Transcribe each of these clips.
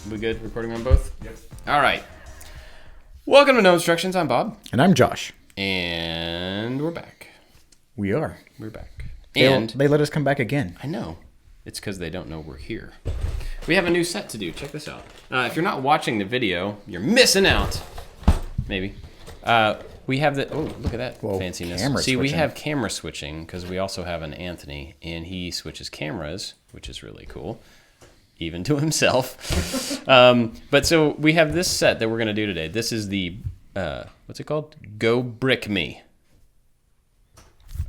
We good? Recording on both? Yep. All right. Welcome to No Instructions. I'm Bob. And I'm Josh. And we're back. We are. We're back. They let us come back again. I know. It's because they don't know we're here. We have a new set to do. Check this out. If you're not watching the video, you're missing out. Maybe. We have the... Oh, look at that fanciness. See, we have camera switching because we also have an Anthony, and he switches cameras, which is really cool, even to himself. But so we have this set that we're going to do today. This is the... what's it called? Go Brick Me.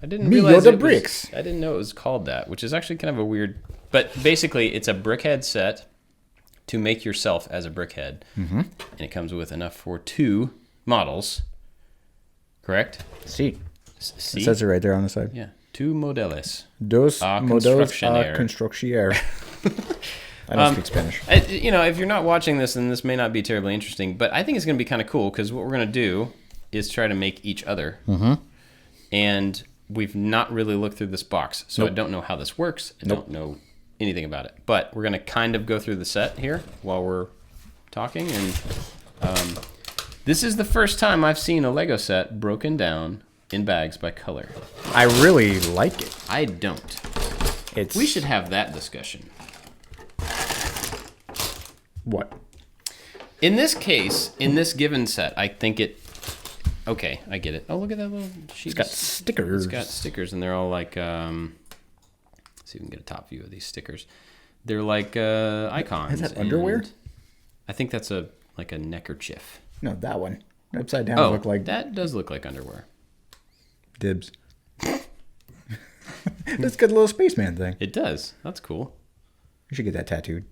I didn't realize it was, I didn't know it was called that, which is actually kind of a weird... But basically, it's a Brickhead set to make yourself as a Brickhead. Mm-hmm. And it comes with enough for 2 models. Correct? Sí. It says it right there on the side. Yeah. 2 modelos. Dos modelos a construcción. I don't speak Spanish. If you're not watching this, then this may not be terribly interesting, but I think it's going to be kind of cool because what we're going to do is try to make each other. Mm-hmm. And we've not really looked through this box, so I don't know how this works. I don't know anything about it. But we're going to kind of go through the set here while we're talking. And this is the first time I've seen a Lego set broken down in bags by color. I really like it. I don't. We should have that discussion. What? In this case, in this given set, I think it... Okay, I get it. Oh, look at that little sheet. It's got stickers. It's got stickers, and they're all like... let's see if we can get a top view of these stickers. They're like icons. Is that underwear? I think that's a neckerchief. No, that one. Upside down look like... that does look like underwear. Dibs. That's got a little spaceman thing. It does. That's cool. You should get that tattooed.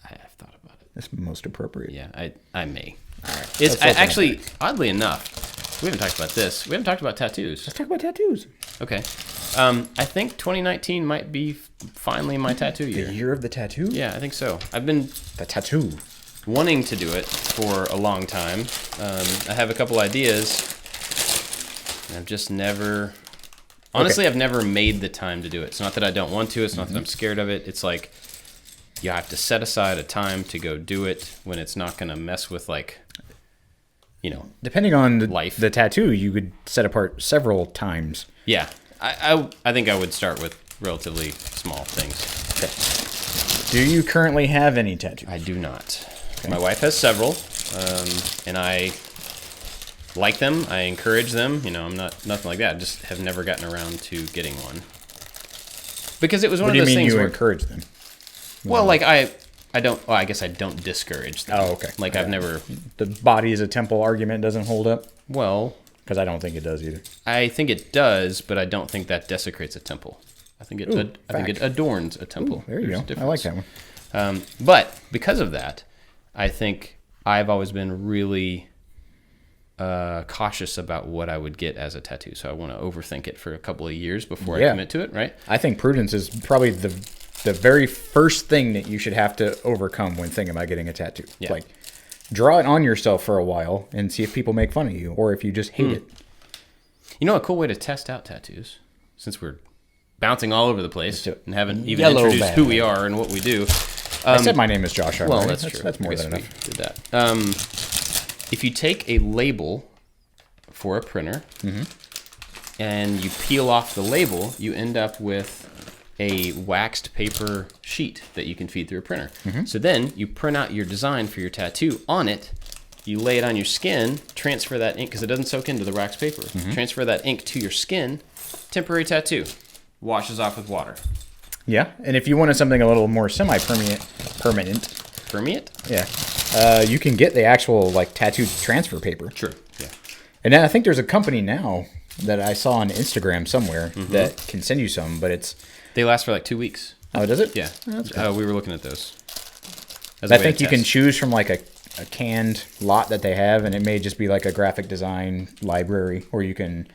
I've thought about it. That's most appropriate. Yeah, I may. All right. It's actually, oddly enough, we haven't talked about this. We haven't talked about tattoos. Let's talk about tattoos. Okay. I think 2019 might be finally my tattoo year. The year of the tattoo? Yeah, I think so. I've been wanting to do it for a long time. I have a couple ideas. And I've just never... Honestly, I've never made the time to do it. It's not that I don't want to. It's not that I'm scared of it. It's like you have to set aside a time to go do it when it's not going to mess with, depending on life. The tattoo, you could set apart several times. Yeah. I think I would start with relatively small things. Okay. Do you currently have any tattoos? I do not. Okay. My wife has several, and I like them. I encourage them. I'm not nothing like that. I just have never gotten around to getting one. Because it was one of those things. What do you mean where, you encourage them? Well, I don't. Well, I guess I don't discourage them. Oh, okay. I've never. The body is a temple argument doesn't hold up. Well, because I don't think it does either. I think it does, but I don't think that desecrates a temple. I think it adorns a temple. Ooh, there you go. I like that one. But because of that, I think I've always been really cautious about what I would get as a tattoo. So I want to overthink it for a couple of years before I commit to it, right? I think prudence is probably the very first thing that you should have to overcome when thinking about getting a tattoo. Yeah. Draw it on yourself for a while and see if people make fun of you or if you just hate it. A cool way to test out tattoos, since we're bouncing all over the place and haven't even introduced who we are and what we do. I said my name is Josh already. Well, that's true. That's more than enough. We did that. If you take a label for a printer and you peel off the label, you end up with a waxed paper sheet that you can feed through a printer. So then you print out your design for your tattoo on it. You lay it on your skin, transfer that ink, because it doesn't soak into the wax paper. Transfer that ink to your skin, temporary washes off with water. Yeah, and if you wanted something a little more permanent? Yeah. You can get the actual tattoo transfer paper. True, yeah. And then I think there's a company now that I saw on Instagram somewhere that can send you some, but they last for 2 weeks. Oh, does it? Yeah. Oh, we were looking at those. I think you can choose from a canned lot that they have, and it may just be a graphic design library, or you can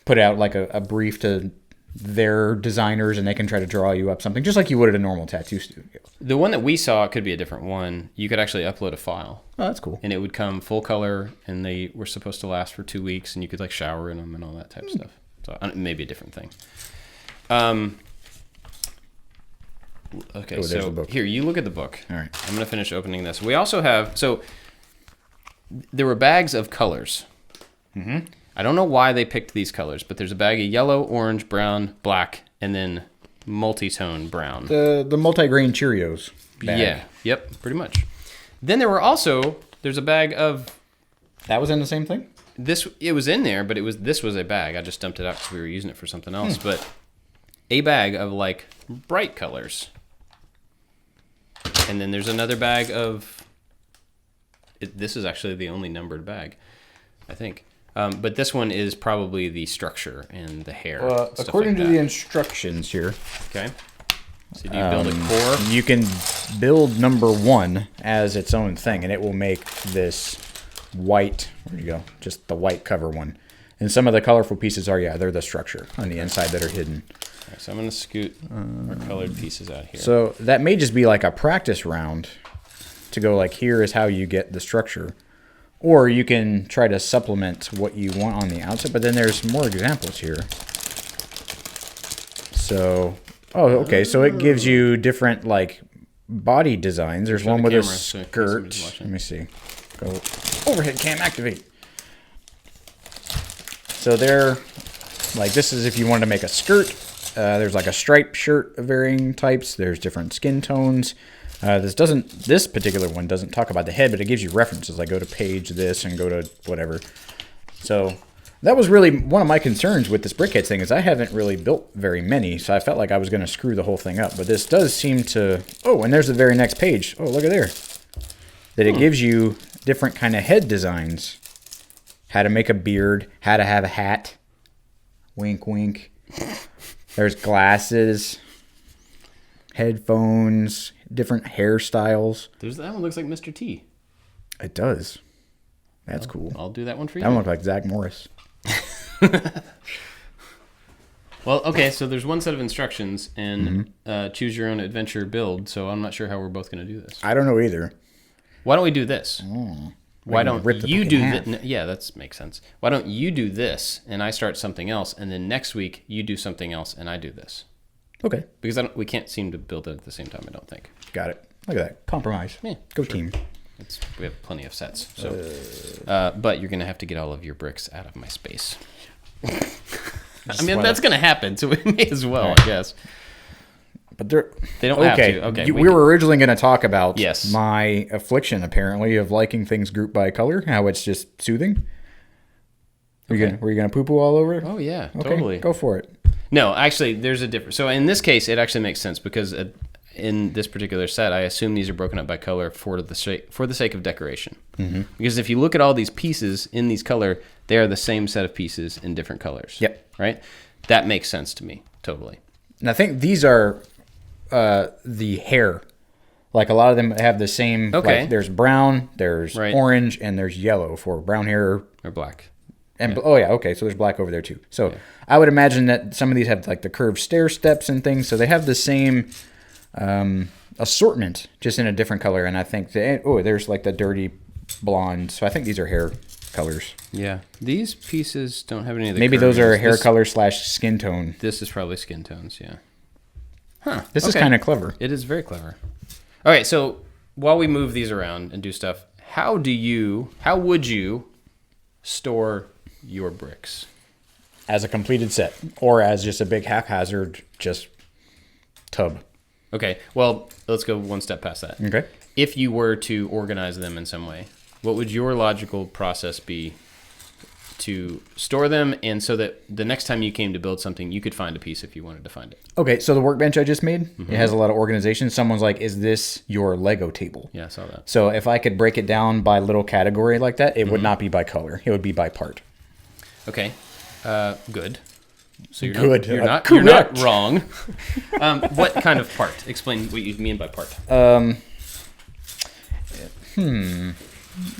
put out a brief to their designers and they can try to draw you up something just like you would at a normal tattoo studio. The one that we saw could be a different one. You could actually upload a file. Oh, that's cool. And it would come full color, and they were supposed to last for 2 weeks, and you could shower in them and all that type of stuff. So maybe a different thing. Okay, there's so the book. Here, you look at the book. All right. I'm going to finish opening this. We also have, so there were bags of colors. Mm-hmm. I don't know why they picked these colors, but there's a bag of yellow, orange, brown, black, and then multi-tone brown. The multi-grain Cheerios bag. Yeah, yep, pretty much. Then there's a bag of... That was in the same thing? It was in there, but this was a bag. I just dumped it out because we were using it for something else. But a bag of like bright colors. And then there's another bag of... This is actually the only numbered bag, I think. But this one is probably the structure and the hair. According to the instructions here. Okay. So do you build a core? You can build number 1 as its own thing, and it will make this white. Where'd you go? Just the white cover one. And some of the colorful pieces they're the structure on the inside that are hidden. Right, so I'm going to scoot our colored pieces out here. So that may just be like a practice round to go like, here is how you get the structure. Or you can try to supplement what you want on the outside, but then there's more examples here. So, okay, so it gives you different like body designs. There's one with a skirt. Let me see. Go overhead cam activate. So they're like, this is if you wanted to make a skirt. There's like a striped shirt of varying types. There's different skin tones. This particular one doesn't talk about the head, but it gives you references. Like go to page this and go to whatever. So that was really one of my concerns with this Brickheadz thing is I haven't really built very many, so I felt like I was going to screw the whole thing up. But this does seem to... Oh, and there's the very next page. Oh, look at there. That it gives you different kind of head designs. How to make a beard, how to have a hat. Wink, wink. There's glasses, headphones, different hairstyles. That one looks like Mr. T. It does. That's cool. I'll do that one for you. That one looks like Zach Morris. Well, okay, so there's one set of instructions and choose your own adventure build, so I'm not sure how we're both going to do this. I don't know either. Why don't we do this? Why don't you do that? Yeah, that makes sense. Why don't you do this and I start something else, and then next week you do something else and I do this? Okay. Because we can't seem to build it at the same time, I don't think. Got it. Look at that. Compromise. Yeah, Go team. We have plenty of sets. So, but you're going to have to get all of your bricks out of my space. I mean, that's going to happen, so we may as well, I guess. But they don't have to. Okay. We were originally going to talk about yes. my affliction, apparently, of liking things grouped by color, how it's just soothing. Were you going to poo-poo all over it? Oh, yeah, okay, totally. Go for it. No, actually, there's a difference. So in this case, it actually makes sense because in this particular set, I assume these are broken up by color for the sake of decoration. Mm-hmm. Because if you look at all these pieces in these color, they are the same set of pieces in different colors. Yep. Right? That makes sense to me, totally. And I think these are the hair. Like a lot of them have the same. Okay. Like there's brown, there's orange, and there's yellow for brown hair. Or black. And okay, so there's black over there too. So I would imagine that some of these have like the curved stair steps and things, so they have the same assortment, just in a different color. And I think there's like the dirty blonde. So I think these are hair colors. Yeah, these pieces don't have any of the. Maybe those are hair color / skin tone. This is probably skin tones. Yeah. Huh. This is kind of clever. It is very clever. All right, so while we move these around and do stuff, how would you store your bricks? As a completed set, or as just a big haphazard just tub. Okay, well, let's go one step past that. Okay. If you were to organize them in some way, what would your logical process be to store them, and so that the next time you came to build something, you could find a piece if you wanted to find it? Okay, so the workbench I just made, it has a lot of organization. Someone's like, is this your Lego table? Yeah, I saw that. So if I could break it down by little category like that, it would not be by color. It would be by part. Okay, good. So you're good. Not, you're not wrong. What kind of part? Explain what you mean by part.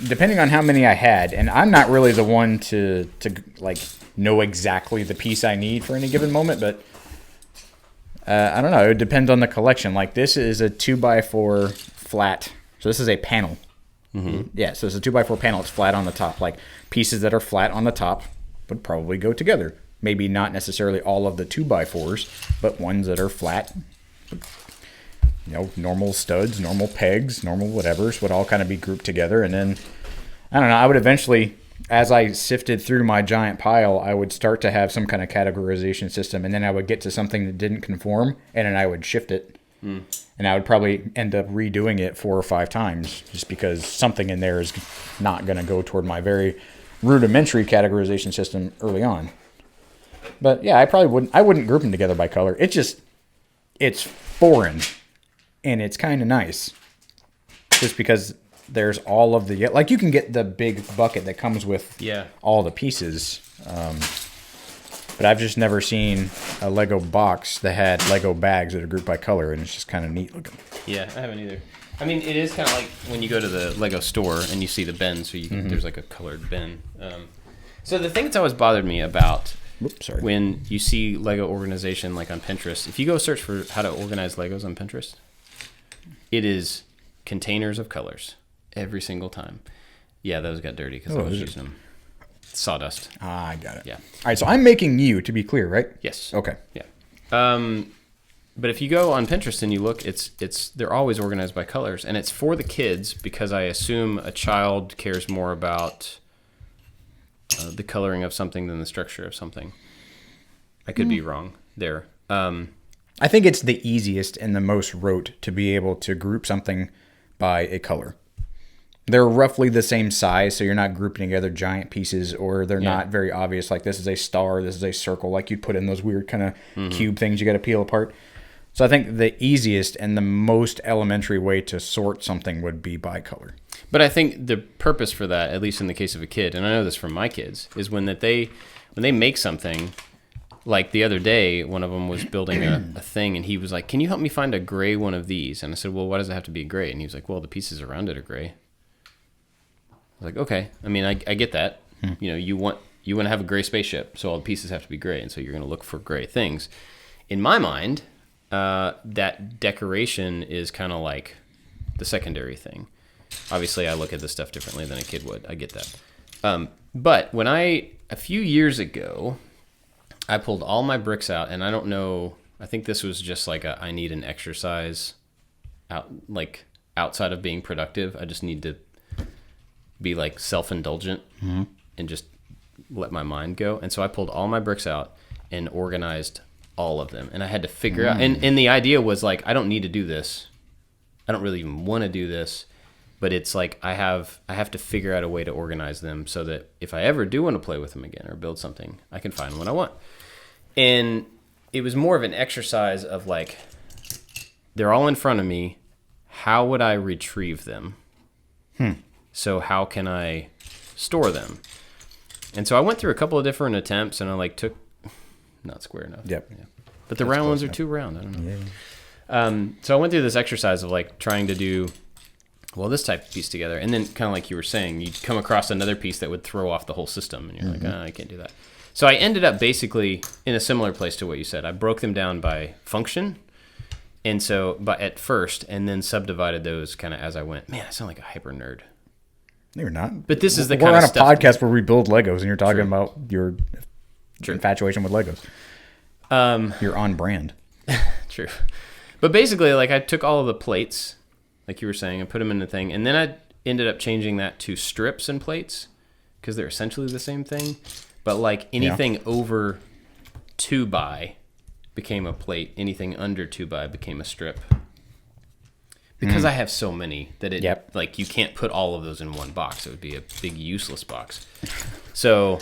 Depending on how many I had, and I'm not really the one to like know exactly the piece I need for any given moment, but I don't know. It depends on the collection. Like this is a 2x4 flat, so this is a panel. Mm-hmm. Yeah, so it's a 2x4 panel. It's flat on the top. Like pieces that are flat on the top would probably go together. Maybe not necessarily all of the 2x4s, but ones that are flat normal studs, normal pegs, normal whatevers would all kind of be grouped together. And then, I don't know, I would eventually, as I sifted through my giant pile, I would start to have some kind of categorization system. And then I would get to something that didn't conform, and then I would shift it. And I would probably end up redoing it 4 or 5 times just because something in there is not going to go toward my very rudimentary categorization system early on. But yeah, I wouldn't group them together by color. It's foreign and it's kind of nice just because there's all of the, like you can get the big bucket that comes with all the pieces. But I've just never seen a Lego box that had Lego bags that are grouped by color, and it's just kind of neat looking. Yeah, I haven't either. I mean, it is kind of like when you go to the Lego store and you see the bin, so there's like a colored bin. So the thing that's always bothered me about when you see Lego organization like on Pinterest, if you go search for how to organize Legos on Pinterest, it is containers of colors every single time. Yeah, those got dirty because I was using them. Sawdust. Ah, I got it. Yeah. All right, so I'm making you, to be clear, right? Yes. Okay. Yeah. But if you go on Pinterest and you look, they're always organized by colors, and it's for the kids because I assume a child cares more about the coloring of something than the structure of something. I could be wrong there. I think it's the easiest and the most rote to be able to group something by a color. They're roughly the same size, so you're not grouping together giant pieces, or they're not very obvious, like this is a star, this is a circle, like you'd put in those weird kind of cube things you got to peel apart. So I think the easiest and the most elementary way to sort something would be by color. But I think the purpose for that, at least in the case of a kid, and I know this from my kids, is when they make something, like the other day, one of them was building a thing, and he was like, "Can you help me find a gray one of these?" And I said, "Well, why does it have to be gray?" And he was like, "Well, the pieces around it are gray." I was like, okay. I mean, I get that. You want to have a gray spaceship, so all the pieces have to be gray, and so you're going to look for gray things. In my mind, that decoration is kind of like the secondary thing. Obviously, I look at this stuff differently than a kid would. I get that. But when a few years ago, I pulled all my bricks out, and I don't know, I think this was just like I need an exercise outside of being productive. I just need to be like self-indulgent and just let my mind go. And so I pulled all my bricks out and organized all of them. And I had to figure out, and the idea was like, I don't need to do this. I don't really even want to do this, but it's like, I have to figure out a way to organize them so that if I ever do want to play with them again or build something, I can find what I want. And it was more of an exercise of like, they're all in front of me. How would I retrieve them? So how can I store them? And so I went through a couple of different attempts, and I took, not square enough. Yep. Yeah. But the round ones are too round. I don't know. Yeah. So I went through this exercise of trying to do, this type of piece together. And then kind of like you were saying, you'd come across another piece that would throw off the whole system. And you're like, I can't do that. So I ended up basically in a similar place to what you said. I broke them down by function. And so, at first, and then subdivided those kind of as I went. Man, I sound like a hyper nerd. You're not. But this is the kind of stuff. We're on a podcast where we build Legos, and you're talking about your infatuation with Legos. You're on brand. True. But basically, I took all of the plates, like you were saying, and put them in the thing. And then I ended up changing that to strips and plates, because they're essentially the same thing. But anything over 2x became a plate. Anything under 2x became a strip. Because I have so many that you can't put all of those in one box. It would be a big useless box. So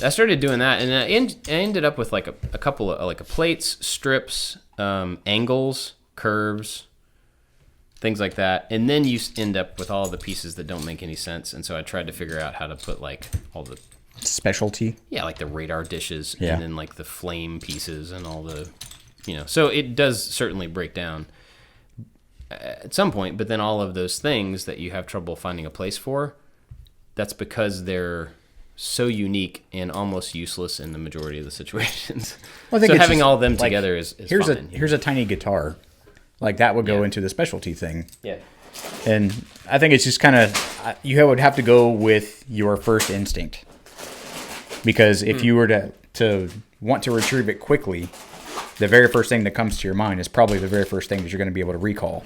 I started doing that, and I ended up with a couple of plates, strips, angles, curves, things like that. And then you end up with all the pieces that don't make any sense. And so I tried to figure out how to put all the specialty. Yeah, like the radar dishes, and then the flame pieces and all the, So it does certainly break down at some point, but then all of those things that you have trouble finding a place for, that's because they're so unique and almost useless in the majority of the situations. Well, I think so having all of them together is fine. Here's a tiny guitar. That would go into the specialty thing. Yeah. And I think it's just kind of, you would have to go with your first instinct. Because if you were to want to retrieve it quickly, the very first thing that comes to your mind is probably the very first thing that you're going to be able to recall.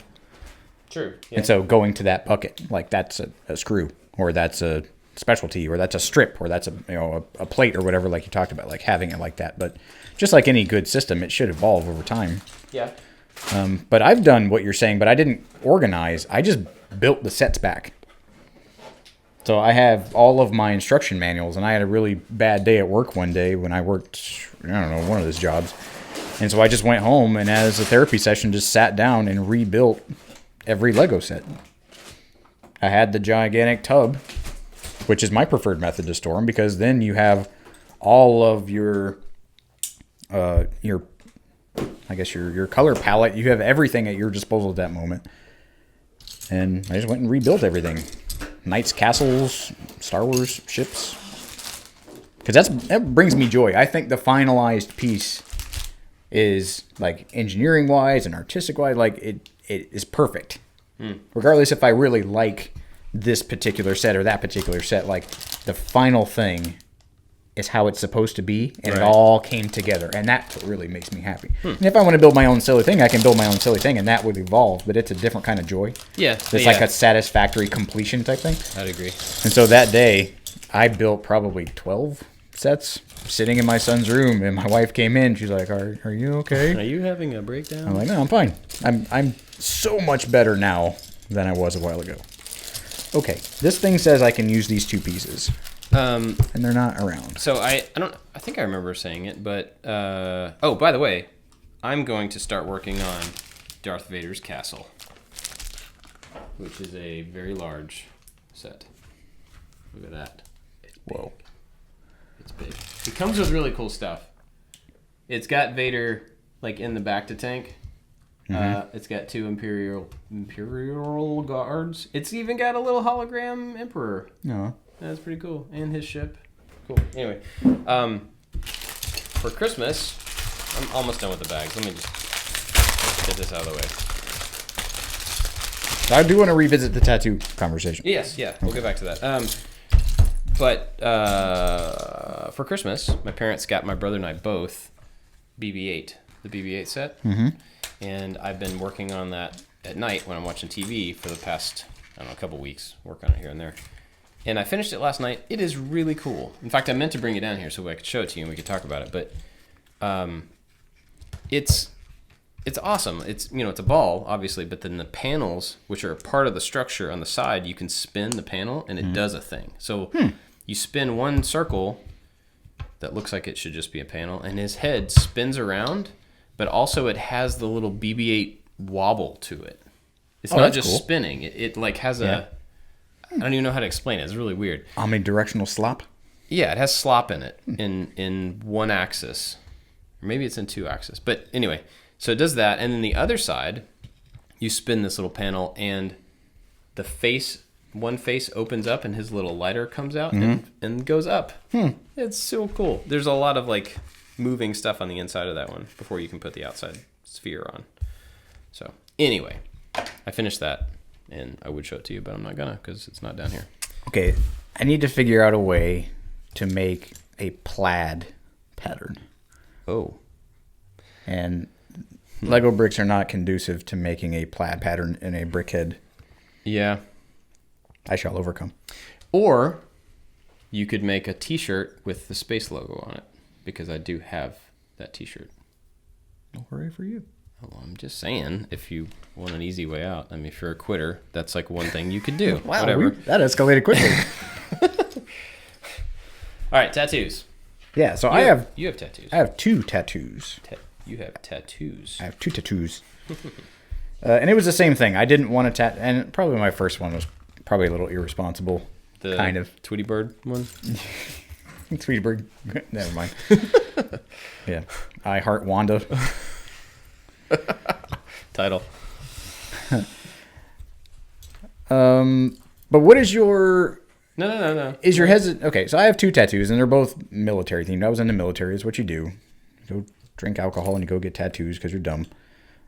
True. Yeah. And so going to that bucket, like that's a screw, or that's a specialty, or that's a strip, or that's a plate or whatever, like you talked about, like having it like that. But just like any good system, it should evolve over time. Yeah. But I've done what you're saying, but I didn't organize. I just built the sets back. So I have all of my instruction manuals, and I had a really bad day at work one day when I worked, I don't know, one of those jobs. And so I just went home and as a therapy session just sat down and rebuilt every Lego set. I had the gigantic tub, which is my preferred method to store them, because then you have all of your I guess your color palette. You have everything at your disposal at that moment. And I just went and rebuilt everything. Knights, castles, Star Wars ships. Because that brings me joy. I think the finalized piece is, like, engineering-wise and artistic-wise, like, it is perfect. Regardless if I really like this particular set or that particular set, like, the final thing is how it's supposed to be, and it all came together, and that's what really makes me happy. And if I want to build my own silly thing, I can build my own silly thing, and that would evolve, but it's a different kind of joy. Yeah. It's like a satisfactory completion type thing. I'd agree. And so that day, I built probably 12 sets sitting in my son's room, and my wife came in. She's like, are you okay? Are you having a breakdown? I'm like, no, I'm fine. I'm so much better now than I was a while ago. Okay, this thing says I can use these two pieces. And they're not around. So I think I remember saying it, but oh, by the way, I'm going to start working on Darth Vader's castle, which is a very large set. Look at that. Whoa. It's big. It comes with really cool stuff. It's got Vader like in the back to tank. It's got 2 Imperial guards. It's even got a little hologram Emperor. No. That's pretty cool. And his ship. Cool. Anyway, for Christmas, I'm almost done with the bags. Let me just get this out of the way. I do want to revisit the tattoo conversation. Yes, yeah. We'll get back to that. But for Christmas, my parents got my brother and I both BB-8, the BB-8 set. And I've been working on that at night when I'm watching TV for the past, I don't know, a couple weeks. Work on it here and there. And I finished it last night. It is really cool. In fact, I meant to bring it down here so I could show it to you and we could talk about it. But it's awesome. It's it's a ball, obviously, but then the panels, which are part of the structure on the side, you can spin the panel and it does a thing. So you spin one circle that looks like it should just be a panel, and his head spins around, but also it has the little BB-8 wobble to it. It's not just cool. Spinning. It like has a... I don't even know how to explain it. It's really weird. Omnidirectional slop? Yeah, it has slop in it in one axis. Or maybe it's in 2 axes. But anyway, so it does that. And then the other side, you spin this little panel and the face, one face opens up and his little lighter comes out and goes up. It's so cool. There's a lot of like moving stuff on the inside of that one before you can put the outside sphere on. So anyway, I finished that. And I would show it to you, but I'm not gonna because it's not down here. Okay, I need to figure out a way to make a plaid pattern. Oh. And Lego bricks are not conducive to making a plaid pattern in a brickhead. Yeah. I shall overcome. Or you could make a t-shirt with the space logo on it, because I do have that t-shirt. Oh, hooray for you. Well, I'm just saying, if you want an easy way out, I mean, if you're a quitter, that's like one thing you could do. Wow, whatever. That escalated quickly. All right, tattoos. Yeah, so You have tattoos. I have 2 tattoos. You have tattoos. I have 2 tattoos. And it was the same thing. I didn't want to tattoo, and probably my first one was probably a little irresponsible. The kind of Tweety Bird one? Tweety Bird. Never mind. Yeah. I heart Wanda. Title. But what is your... No. Is your hesitant... Okay, so I have 2 tattoos, and they're both military themed. I was in the military. It's what you do. You go drink alcohol and you go get tattoos because you're dumb.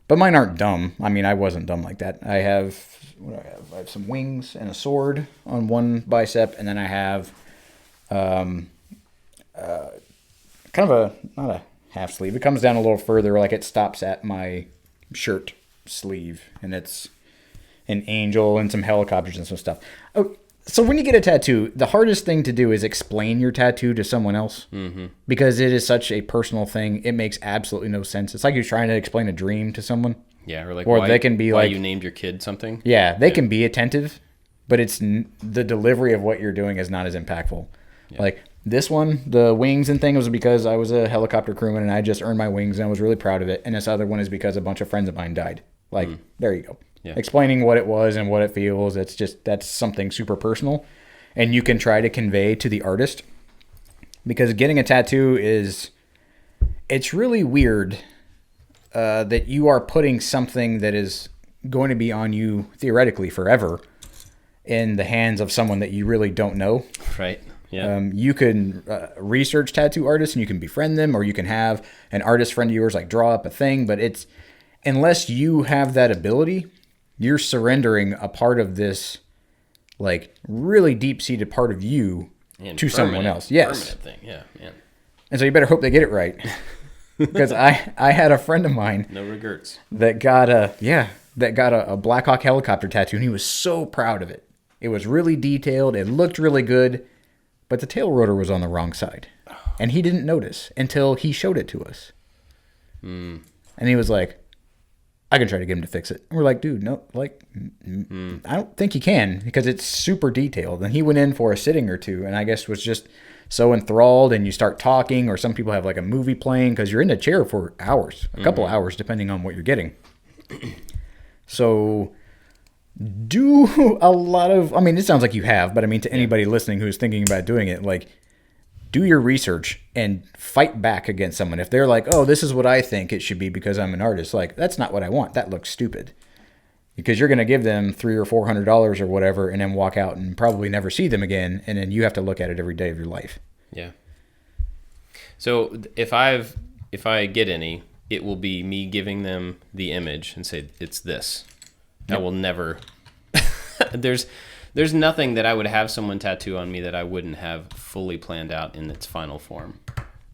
But mine aren't dumb. I mean, I wasn't dumb like that. I have... What do I have? I have some wings and a sword on one bicep, and then I have kind of a... Not a half sleeve. It comes down a little further, like it stops at my shirt sleeve, and it's an angel and some helicopters and some stuff. Oh, so when you get a tattoo, the hardest thing to do is explain your tattoo to someone else, because it is such a personal thing. It makes absolutely no sense. It's like you're trying to explain a dream to someone. Yeah, or like or they can be why like you named your kid something. Yeah, they can be attentive, but it's the delivery of what you're doing is not as impactful. Yeah. Like this one, the wings and thing was because I was a helicopter crewman and I just earned my wings and I was really proud of it. And this other one is because a bunch of friends of mine died. Like, there you go. Yeah. Explaining what it was and what it feels. That's something super personal. And you can try to convey to the artist, because getting a tattoo it's really weird that you are putting something that is going to be on you theoretically forever in the hands of someone that you really don't know. Right. Yeah. You can research tattoo artists and you can befriend them, or you can have an artist friend of yours like draw up a thing. But it's, unless you have that ability, you're surrendering a part of this like really deep-seated part of you to someone else. Yes. Permanent thing. Yeah, man. And so you better hope they get it right. Because I had a friend of mine. No regrets. That got a Black Hawk helicopter tattoo, and he was so proud of it. It was really detailed. It looked really good. But the tail rotor was on the wrong side. And he didn't notice until he showed it to us. And he was like, I can try to get him to fix it. And we're like, dude, no, like, I don't think you can, because it's super detailed. And he went in for a sitting or two, and I guess was just so enthralled, and you start talking, or some people have like a movie playing, because you're in a chair for hours, a couple hours, depending on what you're getting. So do a lot of, I mean, it sounds like you have, but I mean, to anybody listening who's thinking about doing it, like, do your research and fight back against someone. If they're like, oh, this is what I think it should be because I'm an artist, like, that's not what I want. That looks stupid. Because you're going to give them $300 or $400 or whatever, and then walk out and probably never see them again, and then you have to look at it every day of your life. Yeah. So if I get any, it will be me giving them the image and say, it's this. Yep. I will never. There's nothing that I would have someone tattoo on me that I wouldn't have fully planned out in its final form.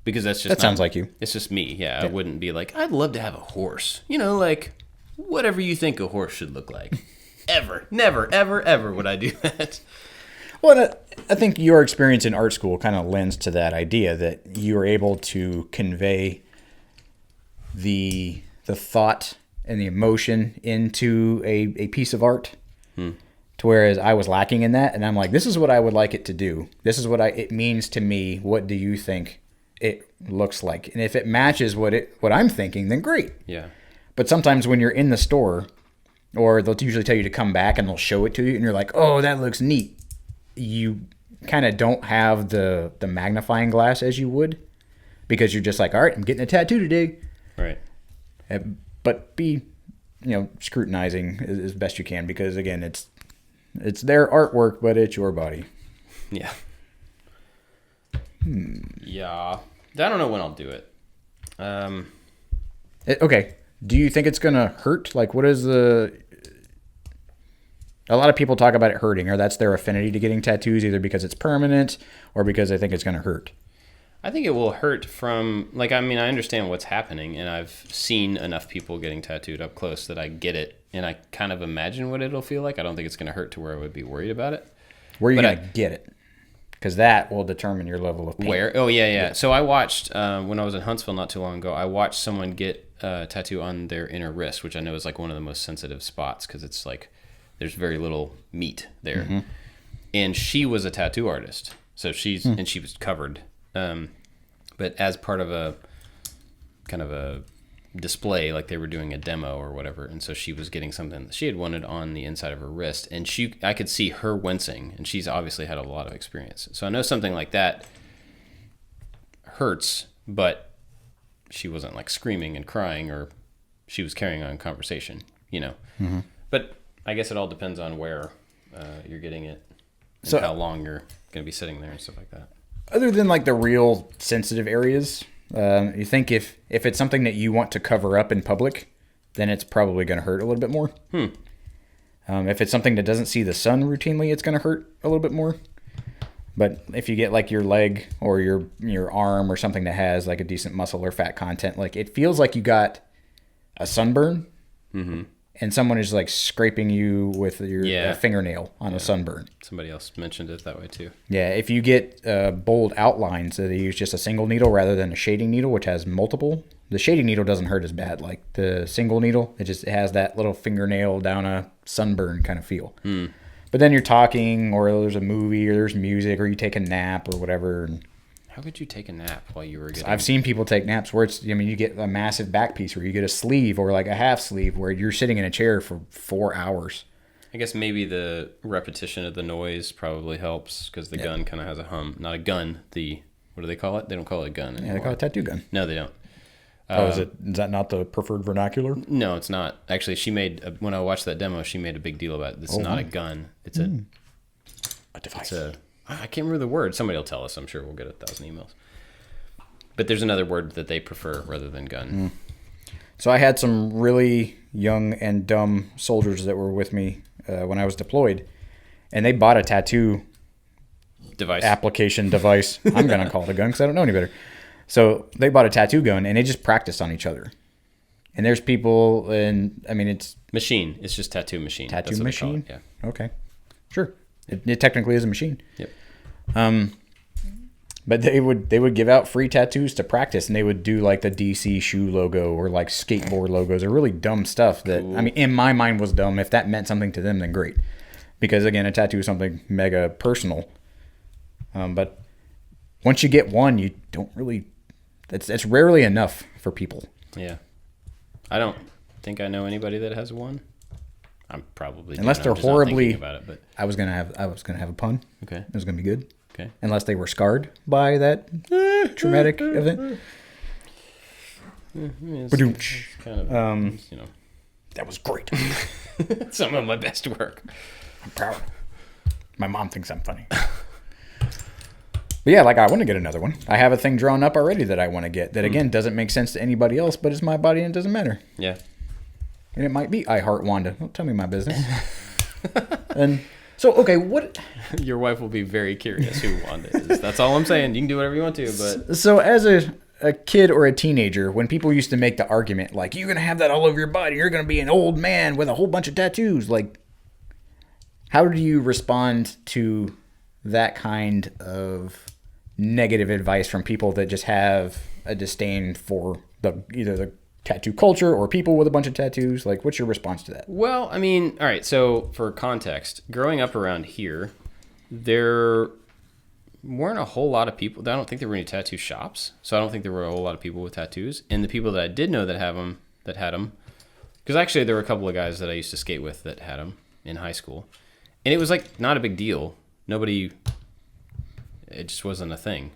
Because that's just sounds like you. It's just me. Yeah, I wouldn't be like, I'd love to have a horse. You know, like, whatever you think a horse should look like. Ever. Never, ever, ever would I do that. Well, I think your experience in art school kind of lends to that idea that you are able to convey the thought and the emotion into a piece of art. To whereas I was lacking in that, and I'm like, this is what I would like it to do. This is what it means to me. What do you think it looks like? And if it matches what I'm thinking, then great. Yeah. But sometimes when you're in the store, or they'll usually tell you to come back and they'll show it to you, and you're like, oh, that looks neat. You kind of don't have the magnifying glass as you would, because you're just like, all right, I'm getting a tattoo today. Right. But be, scrutinizing as best you can, because again, it's their artwork, but it's your body. Yeah. Yeah. I don't know when I'll do it. Okay. Do you think it's going to hurt? Like, what is a lot of people talk about it hurting, or that's their affinity to getting tattoos, either because it's permanent or because they think it's going to hurt. I think it will hurt from, like, I mean, I understand what's happening, and I've seen enough people getting tattooed up close that I get it, and I kind of imagine what it'll feel like. I don't think it's going to hurt to where I would be worried about it. Where are you going to get it? Because that will determine your level of pain. Where? Oh, yeah. So I watched, when I was in Huntsville not too long ago, I watched someone get a tattoo on their inner wrist, which I know is like one of the most sensitive spots, because it's like there's very little meat there. Mm-hmm. And she was a tattoo artist, so and she was covered. But as part of a kind of a display, like they were doing a demo or whatever, and so she was getting something that she had wanted on the inside of her wrist, and I could see her wincing, and she's obviously had a lot of experience. So I know something like that hurts, but she wasn't like screaming and crying, or she was carrying on conversation, Mm-hmm. But I guess it all depends on where you're getting it, and how long you're going to be sitting there and stuff like that. Other than like the real sensitive areas, you think if it's something that you want to cover up in public, then it's probably going to hurt a little bit more. If it's something that doesn't see the sun routinely, it's going to hurt a little bit more. But if you get like your leg or your arm or something that has like a decent muscle or fat content, like it feels like you got a sunburn, and someone is like scraping you with your fingernail on a sunburn. Somebody else mentioned it that way too. Yeah, if you get bold outlines, that they use just a single needle rather than a shading needle, which has multiple. The shading needle doesn't hurt as bad. Like the single needle, it has that little fingernail down a sunburn kind of feel. But then you're talking, or there's a movie, or there's music, or you take a nap, or whatever. How could you take a nap while you were getting... I've seen people take naps where you get a massive back piece, where you get a sleeve, or like a half sleeve, where you're sitting in a chair for 4 hours. I guess maybe the repetition of the noise probably helps, because the gun kind of has a hum. Not a gun, what do they call it? They don't call it a gun anymore. Yeah, they call it a tattoo gun. No, they don't. Is that not the preferred vernacular? No, it's not. Actually, when I watched that demo, she made a big deal about it. It's not a gun. It's a device. I can't remember the word. Somebody will tell us. I'm sure we'll get 1,000 emails. But there's another word that they prefer rather than gun. So I had some really young and dumb soldiers that were with me when I was deployed, and they bought a tattoo application device. I'm going to call it a gun because I don't know any better. So they bought a tattoo gun, and they just practiced on each other. And there's people, and I mean, it's... Machine. It's just tattoo machine. Tattoo machine? Yeah. Okay. Sure. It technically is a machine. Yep. But they would give out free tattoos to practice, and they would do like the DC shoe logo or like skateboard logos or really dumb stuff that, I mean, in my mind was dumb. If that meant something to them, then great. Because again, a tattoo is something mega personal. But once you get one, you don't really... It's rarely enough for people. Yeah. I don't think I know anybody that has one. I'm probably unless they're horribly about it, but I was gonna have a pun. Okay. It was gonna be good. Okay. Unless they were scarred by that traumatic event. It's kind of that was great. Some of my best work. I'm proud. My mom thinks I'm funny. But yeah, like I want to get another one. I have a thing drawn up already that I want to get. That again doesn't make sense to anybody else, but it's my body and it doesn't matter. Yeah. And it might be I Heart Wanda. Don't tell me my business. And so, okay, what... Your wife will be very curious who Wanda is. That's all I'm saying. You can do whatever you want to, but... So as a kid or a teenager, when people used to make the argument, like, you're going to have that all over your body, you're going to be an old man with a whole bunch of tattoos, like, how do you respond to that kind of negative advice from people that just have a disdain for either the tattoo culture or people with a bunch of tattoos? Like, what's your response to that? Well, I mean, all right, so for context, growing up around here, there weren't a whole lot of people. I don't think there were any tattoo shops, so I don't think there were a whole lot of people with tattoos. And the people that I did know that had them, because actually there were a couple of guys that I used to skate with that had them in high school. And it was like not a big deal. It just wasn't a thing.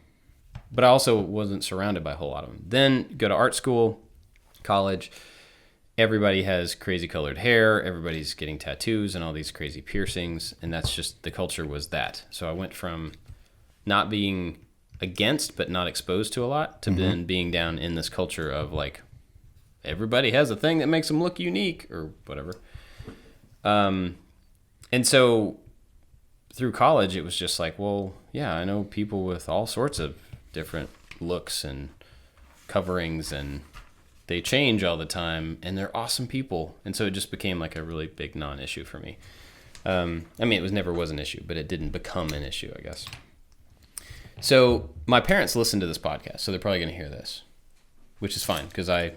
But I also wasn't surrounded by a whole lot of them. Then go to art school, college, everybody has crazy colored hair, everybody's getting tattoos and all these crazy piercings, and that's just, the culture was that. So I went from not being against but not exposed to a lot to then being down in this culture of like, everybody has a thing that makes them look unique or whatever. And so through college, it was just like, well, yeah, I know people with all sorts of different looks and coverings, and they change all the time, and they're awesome people. And so it just became like a really big non-issue for me. I mean, it never was an issue, but it didn't become an issue, I guess. So my parents listen to this podcast, so they're probably going to hear this, which is fine, because I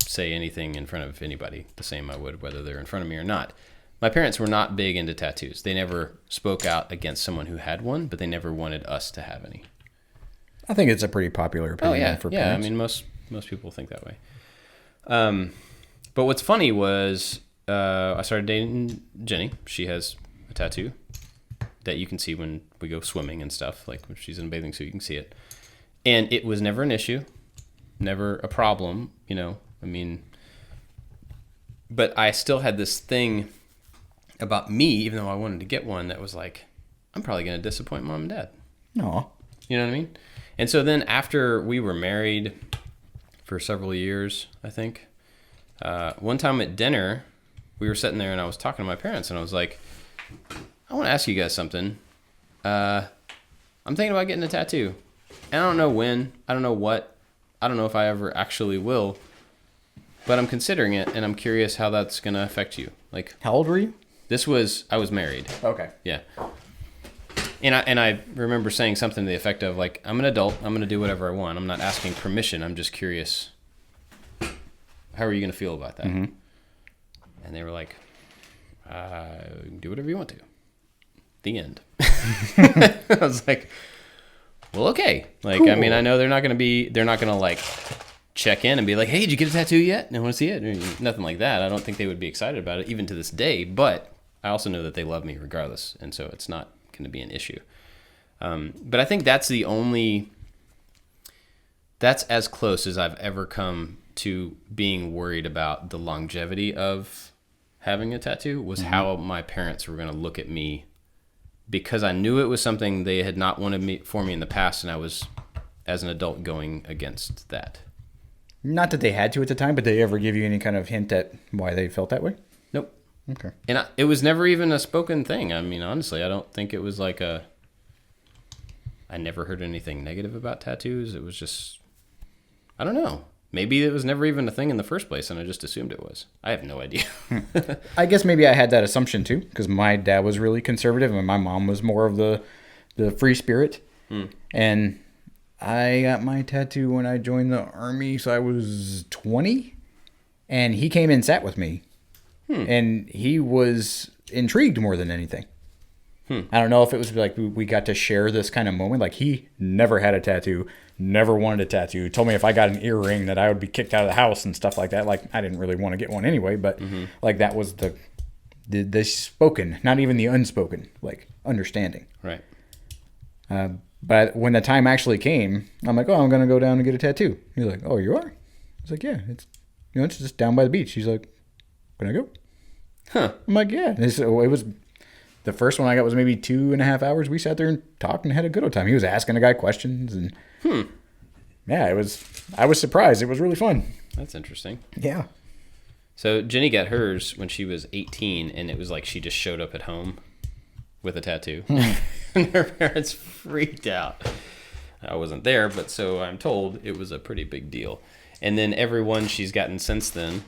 say anything in front of anybody the same I would whether they're in front of me or not. My parents were not big into tattoos. They never spoke out against someone who had one, but they never wanted us to have any. I think it's a pretty popular opinion for parents. Yeah, I mean, most people think that way. But what's funny was I started dating Jenny. She has a tattoo that you can see when we go swimming and stuff. Like when she's in a bathing suit, you can see it. And it was never an issue, never a problem, I mean. But I still had this thing about me, even though I wanted to get one, that was like, I'm probably going to disappoint mom and dad. No. You know what I mean? And so then after we were married for several years, I think, one time at dinner, we were sitting there and I was talking to my parents and I was like, I want to ask you guys something. I'm thinking about getting a tattoo. And I don't know when. I don't know what. I don't know if I ever actually will. But I'm considering it, and I'm curious how that's going to affect you. Like, how old were you? I was married. Okay. Yeah. And I remember saying something to the effect of, like, I'm an adult. I'm going to do whatever I want. I'm not asking permission. I'm just curious. How are you going to feel about that? Mm-hmm. And they were like, do whatever you want to. The end. I was like, well, okay. Like, cool. I mean, I know they're not going to like check in and be like, hey, did you get a tattoo yet? I want to see it. Nothing like that. I don't think they would be excited about it, even to this day. But I also know that they love me regardless. And so it's not going to be an issue. But I think that's as close as I've ever come to being worried about the longevity of having a tattoo was how my parents were going to look at me, because I knew it was something they had not wanted for me in the past, and I was, as an adult, going against that. Not that they had to at the time, but did they ever give you any kind of hint at why they felt that way? Nope. Okay. And it was never even a spoken thing. I mean, honestly, I don't think it was like I never heard anything negative about tattoos. It was just, I don't know. Maybe it was never even a thing in the first place, and I just assumed it was. I have no idea. I guess maybe I had that assumption, too, because my dad was really conservative, and my mom was more of the free spirit. And I got my tattoo when I joined the Army, so I was 20, and he came and sat with me, and he was intrigued more than anything. I don't know if it was like we got to share this kind of moment. Like, he never had a tattoo, never wanted a tattoo, told me if I got an earring that I would be kicked out of the house and stuff like that. Like, I didn't really want to get one anyway, but like that was the spoken, not even the unspoken, like understanding. Right. But when the time actually came, I'm like, oh, I'm going to go down and get a tattoo. He's like, oh, you are? I was like, yeah, it's just down by the beach. He's like, can I go? Huh. I'm like, yeah. And so it was, the first one I got was maybe 2.5 hours. We sat there and talked and had a good old time. He was asking the guy questions, and yeah, I was surprised. It was really fun. That's interesting. Yeah. So Jenny got hers when she was 18, and it was like she just showed up at home with a tattoo. And her parents freaked out. I wasn't there, but so I'm told it was a pretty big deal. And then everyone she's gotten since then,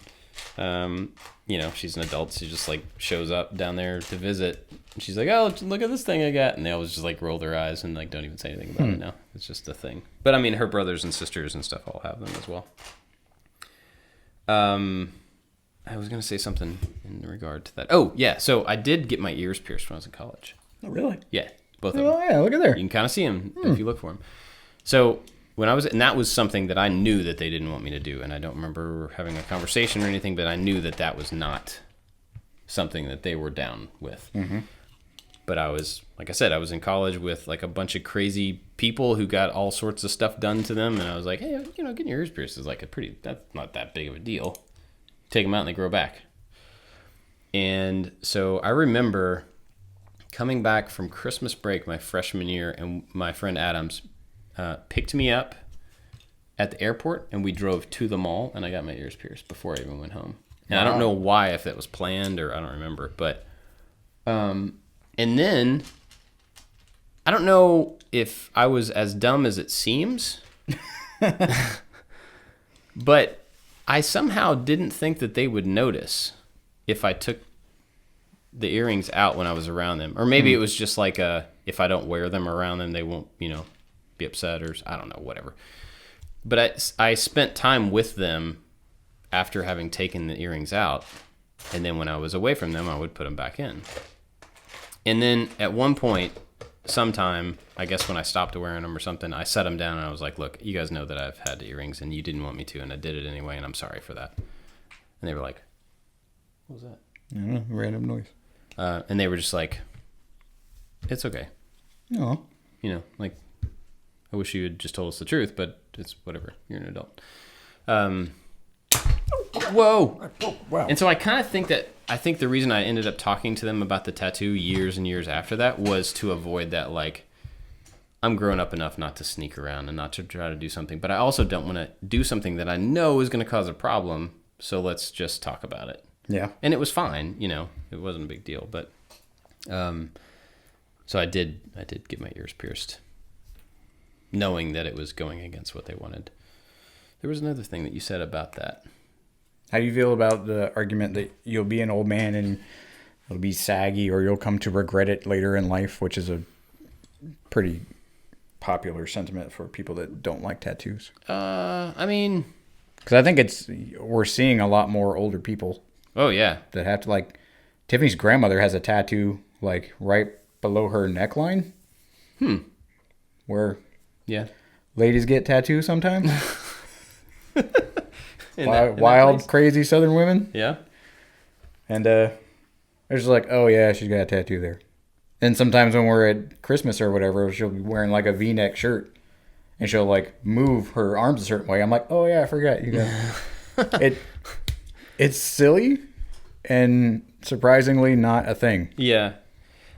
she's an adult. She just like shows up down there to visit. And she's like, oh, look at this thing I got. And they always just like roll their eyes and like don't even say anything about it now. It's just a thing. But I mean, her brothers and sisters and stuff all have them as well. I was going to say something in regard to that. Oh, yeah. So I did get my ears pierced when I was in college. Oh, really? Yeah. Both of them. Oh, yeah. Look at there. You can kind of see them if you look for them. So and that was something that I knew that they didn't want me to do. And I don't remember having a conversation or anything, but I knew that was not something that they were down with. Mm-hmm. But I was, like I said, I was in college with like a bunch of crazy people who got all sorts of stuff done to them. And I was like, hey, getting your ears pierced is like that's not that big of a deal. Take them out and they grow back. And so I remember coming back from Christmas break my freshman year, and my friend Adams picked me up at the airport, and we drove to the mall, and I got my ears pierced before I even went home. And wow. I don't know why, if that was planned or I don't remember, but and then I don't know if I was as dumb as it seems, but I somehow didn't think that they would notice if I took the earrings out when I was around them. Or maybe it was just like if I don't wear them around them, they won't, be upset, or I don't know, whatever. But I spent time with them after having taken the earrings out. And then when I was away from them, I would put them back in. And then at one point, sometime, I guess when I stopped wearing them or something, I set them down and I was like, look, you guys know that I've had earrings and you didn't want me to, and I did it anyway, and I'm sorry for that. And they were like, what was that? I don't know, random noise. And they were just like, it's okay. No. Like, I wish you had just told us the truth, but it's whatever. You're an adult. Whoa. Oh, wow. And so I kind of think the reason I ended up talking to them about the tattoo years and years after that was to avoid that, like, I'm grown up enough not to sneak around and not to try to do something, but I also don't want to do something that I know is going to cause a problem, so let's just talk about it. Yeah. And it was fine, it wasn't a big deal, but So I did get my ears pierced, knowing that it was going against what they wanted. There was another thing that you said about that. How do you feel about the argument that you'll be an old man and it'll be saggy, or you'll come to regret it later in life, which is a pretty popular sentiment for people that don't like tattoos? I mean, because I think we're seeing a lot more older people. Oh yeah, that have to, like, Tiffany's grandmother has a tattoo like right below her neckline. Where ladies get tattoos sometimes. Wild, crazy Southern women. Yeah. And they're just like, oh yeah, she's got a tattoo there. And sometimes when we're at Christmas or whatever, she'll be wearing like a V-neck shirt, and she'll like move her arms a certain way. I'm like, oh yeah, I forgot you got it. It's silly and surprisingly not a thing. Yeah.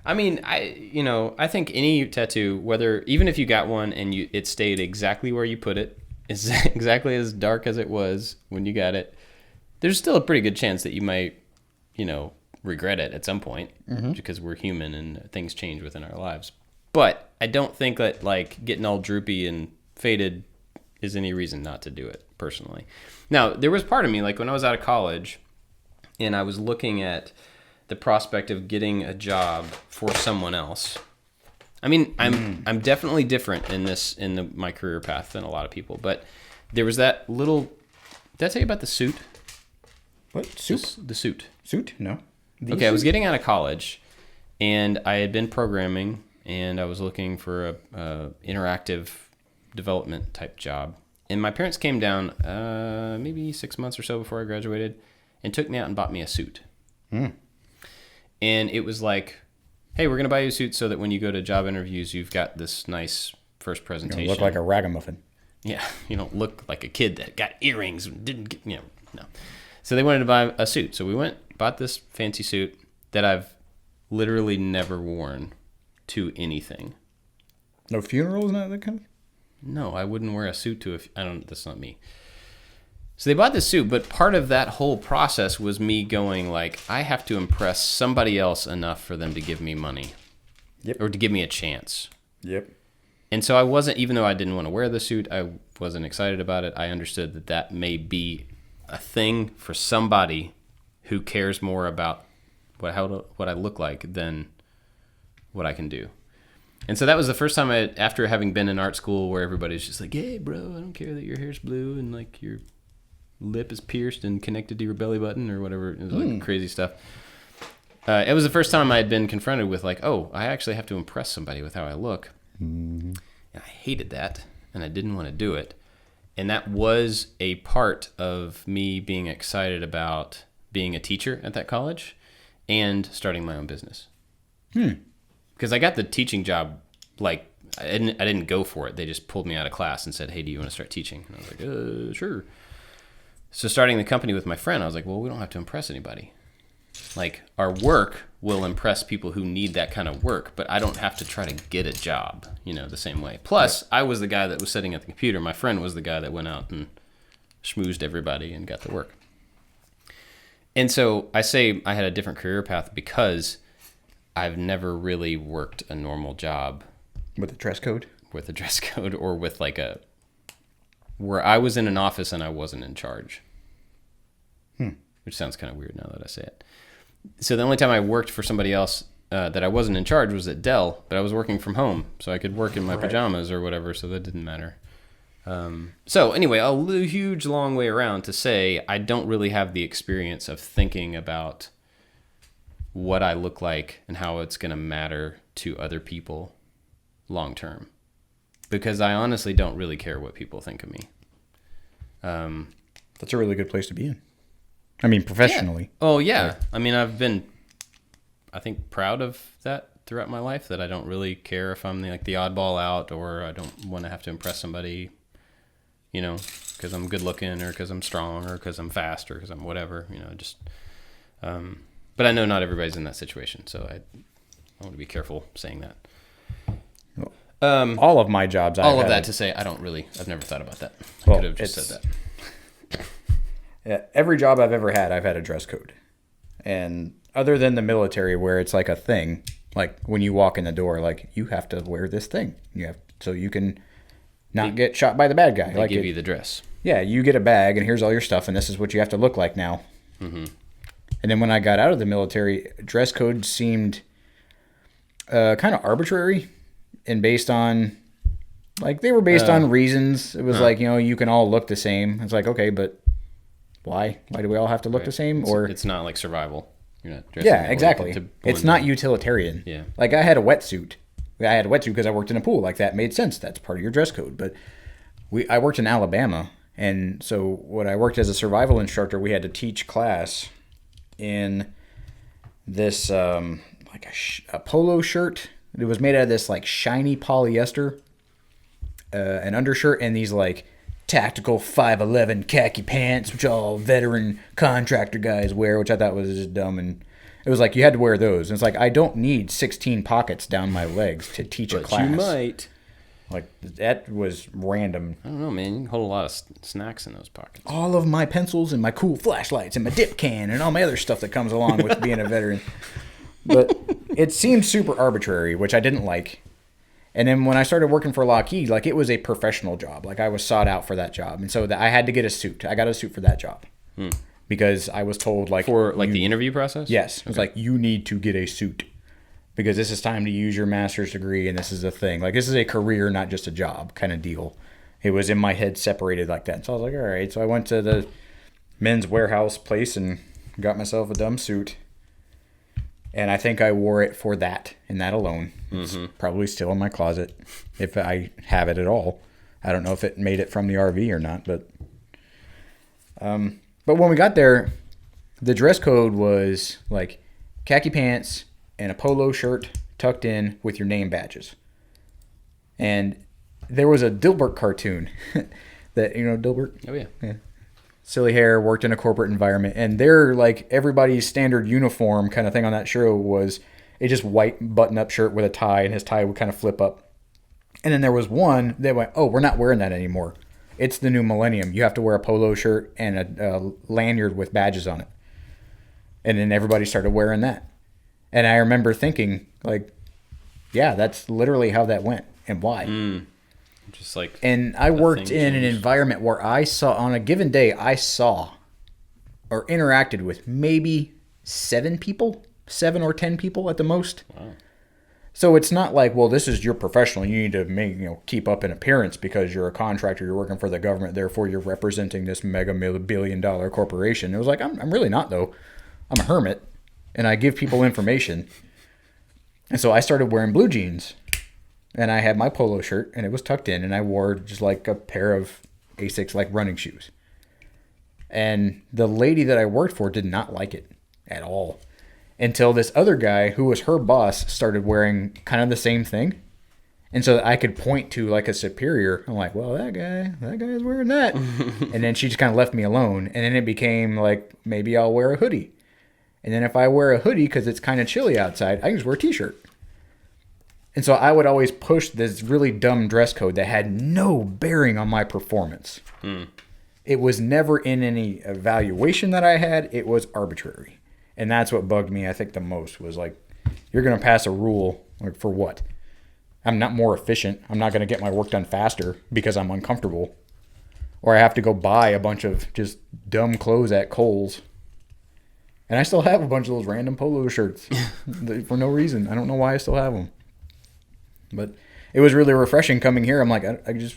I mean, I think any tattoo, even if you got one and it stayed exactly where you put it, is exactly as dark as it was when you got it, there's still a pretty good chance that you might, regret it at some point, because we're human and things change within our lives. But I don't think that like getting all droopy and faded is any reason not to do it, personally. Now, there was part of me, like when I was out of college and I was looking at the prospect of getting a job for someone else. I mean, I'm definitely different in my career path than a lot of people, but there was that little. Did I tell you about the suit? What suit? The suit. Suit? No. Okay, I was getting out of college, and I had been programming, and I was looking for a interactive development type job. And my parents came down maybe 6 months or so before I graduated, and took me out and bought me a suit. And it was like, hey, we're going to buy you a suit so that when you go to job interviews, you've got this nice first presentation. You look like a ragamuffin. Yeah, you don't look like a kid that got earrings and didn't get, no. So they wanted to buy a suit. So we bought this fancy suit that I've literally never worn to anything. No funerals, not that kind of? No, I wouldn't wear a suit that's not me. So they bought this suit, but part of that whole process was me going like, I have to impress somebody else enough for them to give me money. Yep. Or to give me a chance. Yep. And so I wasn't, even though I didn't want to wear the suit, I wasn't excited about it. I understood that may be a thing for somebody who cares more about what I look like than what I can do. And so that was the first time after having been in art school where everybody's just like, hey, bro, I don't care that your hair's blue and like your lip is pierced and connected to your belly button or whatever. It was like crazy stuff. It was the first time I had been confronted with like, oh, I actually have to impress somebody with how I look. And I hated that, and I didn't want to do it. And that was a part of me being excited about being a teacher at that college and starting my own business. Because I got the teaching job, like, I didn't go for it. They just pulled me out of class and said, hey, do you want to start teaching? And I was like, sure. So starting the company with my friend, I was like, well, we don't have to impress anybody. Like, our work will impress people who need that kind of work, but I don't have to try to get a job, the same way. Plus, I was the guy that was sitting at the computer. My friend was the guy that went out and schmoozed everybody and got the work. And so I say I had a different career path because I've never really worked a normal job. With a dress code? With a dress code, or with like where I was in an office and I wasn't in charge. Which sounds kind of weird now that I say it. So the only time I worked for somebody else that I wasn't in charge was at Dell, but I was working from home, so I could work in my pajamas or whatever, so that didn't matter. So anyway, a huge long way around to say I don't really have the experience of thinking about what I look like and how it's going to matter to other people long term, because I honestly don't really care what people think of me. That's a really good place to be in. I mean, professionally. Yeah. Oh, yeah. Right. I mean, I've been, I think, proud of that throughout my life, that I don't really care if I'm the oddball out, or I don't want to have to impress somebody, because I'm good looking, or because I'm strong, or because I'm fast, or because I'm whatever, just. But I know not everybody's in that situation, so I want to be careful saying that. All of my jobs I've had. That to say, I've never thought about that. I could have just said that. Yeah, every job I've ever had, I've had a dress code. And other than the military where it's like a thing, Like when you walk in the door, like you have to wear this thing. So you can not get shot by the bad guy. They give you the dress. Yeah, you get a bag, and here's all your stuff, and this is what you have to look like now. Mm-hmm. And then when I got out of the military, dress code seemed kind of arbitrary and based on, like, they were based on reasons. It was like, you can all look the same. It's like, okay, but why? Why do we all have to look the same? It's not like survival. You're not dressing exactly. It's not utilitarian. Yeah. Like, I had a wetsuit. I had a wetsuit because I worked in a pool. Like, that made sense. That's part of your dress code. But I worked in Alabama, and so when I worked as a survival instructor, we had to teach class in this like a polo shirt. It was made out of this like shiny polyester, an undershirt, and these like tactical 511 khaki pants, which all veteran contractor guys wear, which I thought was just dumb. And it was like you had to wear those. And it's like, I don't need 16 pockets down my legs to teach a class. You might. Like, that was random. I don't know, man. You can hold a lot of snacks in those pockets. All of my pencils and my cool flashlights and my dip can and all my other stuff that comes along with being a veteran. But it seemed super arbitrary, which I didn't like. And then when I started working for Lockheed, like, it was a professional job. Like, I was sought out for that job. And so I had to get a suit. I got a suit for that job. Because I was told, like... For, like, the interview process? Yes. It was like, you need to get a suit. Because this is time to use your master's degree, and this is a thing. Like, this is a career, not just a job kind of deal. It was in my head separated like that. So I was like, all right. So I went to the Men's Warehouse place and got myself a dumb suit. And I think I wore it for that and that alone. It's probably still in my closet if I have it at all. I don't know if it made it from the RV or not, but when we got there, the dress code was like khaki pants and a polo shirt tucked in with your name badges. And there was a Dilbert cartoon that, Dilbert? Oh, yeah. Silly hair, worked in a corporate environment, and they're like everybody's standard uniform kind of thing on that show was a just white button-up shirt with a tie, and his tie would kind of flip up. And then there was one that went, oh, we're not wearing that anymore. It's the new millennium. You have to wear a polo shirt and a lanyard with badges on it. And then everybody started wearing that. And I remember thinking, like, yeah, that's literally how that went and why. Just like, and I worked in an environment where I saw, on a given day, I saw or interacted with maybe 7 or 10 people at the most. Wow. So it's not like, well, this is your professional. You need to keep up an appearance because you're a contractor. You're working for the government. Therefore, you're representing this mega billion-dollar corporation. It was like, I'm really not, though. I'm a hermit, and I give people information. And so I started wearing blue jeans. And I had my polo shirt, and it was tucked in, and I wore just like a pair of Asics like running shoes. And the lady that I worked for did not like it at all until this other guy who was her boss started wearing kind of the same thing. And so I could point to like a superior. I'm like, well, that guy is wearing that. And then she just kind of left me alone. And then it became like, maybe I'll wear a hoodie. And then if I wear a hoodie because it's kind of chilly outside, I can just wear a t-shirt. And so I would always push this really dumb dress code that had no bearing on my performance. It was never in any evaluation that I had. It was arbitrary. And that's what bugged me, I think, the most was like, you're going to pass a rule like for what? I'm not more efficient. I'm not going to get my work done faster because I'm uncomfortable. Or I have to go buy a bunch of just dumb clothes at Kohl's. And I still have a bunch of those random polo shirts for no reason. I don't know why I still have them. But it was really refreshing coming here. I'm like, I just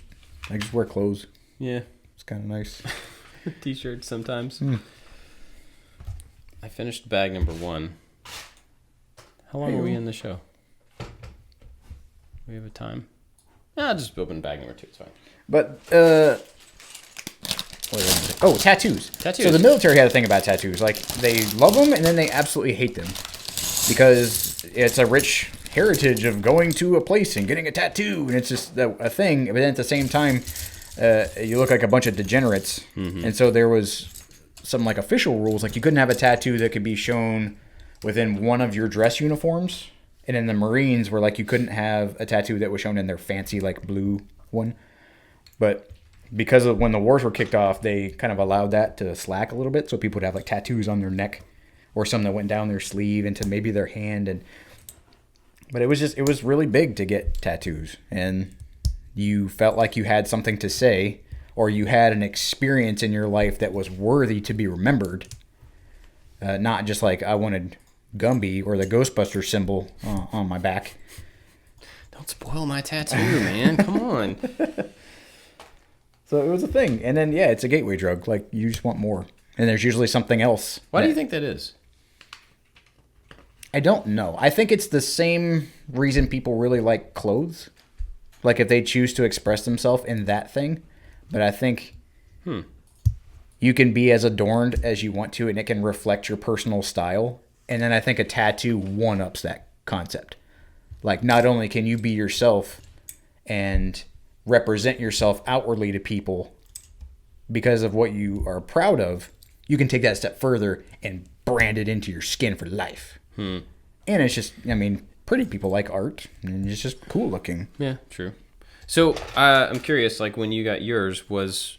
wear clothes. Yeah. It's kind of nice. T-shirts sometimes. I finished bag number 1. How long are we in the show? We have a time? I'll just open bag number 2. It's fine. But, tattoos. Tattoos. So the military had a thing about tattoos. Like, they love them and then they absolutely hate them. Because it's a rich heritage of going to a place and getting a tattoo, and it's just a thing. But then at the same time, you look like a bunch of degenerates. And so there was some like official rules, like you couldn't have a tattoo that could be shown within one of your dress uniforms. And in the Marines, where like you couldn't have a tattoo that was shown in their fancy like blue one. But because of when the wars were kicked off, they kind of allowed that to slack a little bit, so people would have like tattoos on their neck or some that went down their sleeve into maybe their hand. And But it was really big to get tattoos, and you felt like you had something to say, or you had an experience in your life that was worthy to be remembered. Not just like I wanted Gumby or the Ghostbuster symbol on my back. Don't spoil my tattoo, man. Come on. So it was a thing. And then, yeah, it's a gateway drug. Like, you just want more. And there's usually something else. Why do you think that is? I don't know. I think it's the same reason people really like clothes. Like, if they choose to express themselves in that thing. But I think you can be as adorned as you want to, and it can reflect your personal style. And then I think a tattoo one-ups that concept. Like, not only can you be yourself and represent yourself outwardly to people because of what you are proud of, you can take that step further and brand it into your skin for life. And it's just, I mean, pretty people like art, and it's just cool looking. Yeah, true. So I'm curious, like when you got yours, was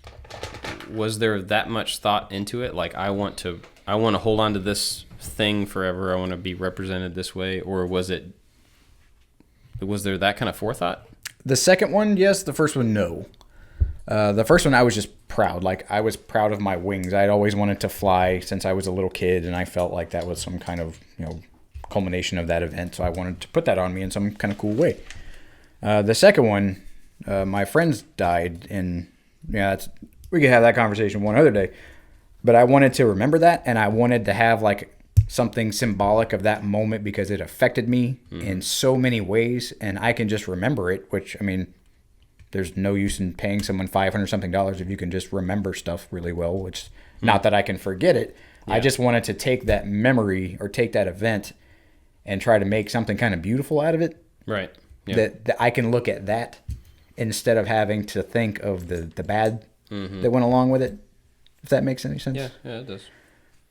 there that much thought into it? Like, I want to hold on to this thing forever. I want to be represented this way, or was there that kind of forethought? The second one, yes. The first one, no. The first one, I was just proud. Like, I was proud of my wings. I'd always wanted to fly since I was a little kid, and I felt like that was some kind of, culmination of that event. So I wanted to put that on me in some kind of cool way. The second one, my friends died, and we could have that conversation one other day. But I wanted to remember that, and I wanted to have like something symbolic of that moment because it affected me in so many ways, and I can just remember it, which, I mean, there's no use in paying someone $500 something if you can just remember stuff really well, which not that I can forget it. Yeah. I just wanted to take that memory or take that event and try to make something kind of beautiful out of it. Right. Yeah. That I can look at that instead of having to think of the bad that went along with it, if that makes any sense. Yeah, it does.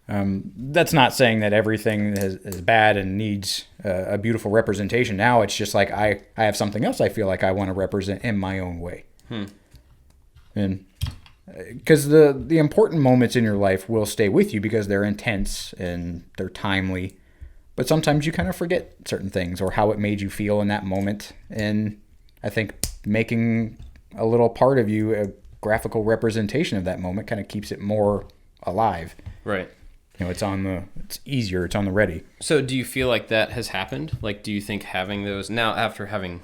That's not saying that everything is bad and needs a beautiful representation. Now it's just like I have something else I feel like I want to represent in my own way. And because the important moments in your life will stay with you because they're intense and they're timely. But sometimes you kind of forget certain things or how it made you feel in that moment. And I think making a little part of you a graphical representation of that moment kind of keeps it more alive. Right. It's easier. It's on the ready. So do you feel like that has happened? Like, do you think having those now after having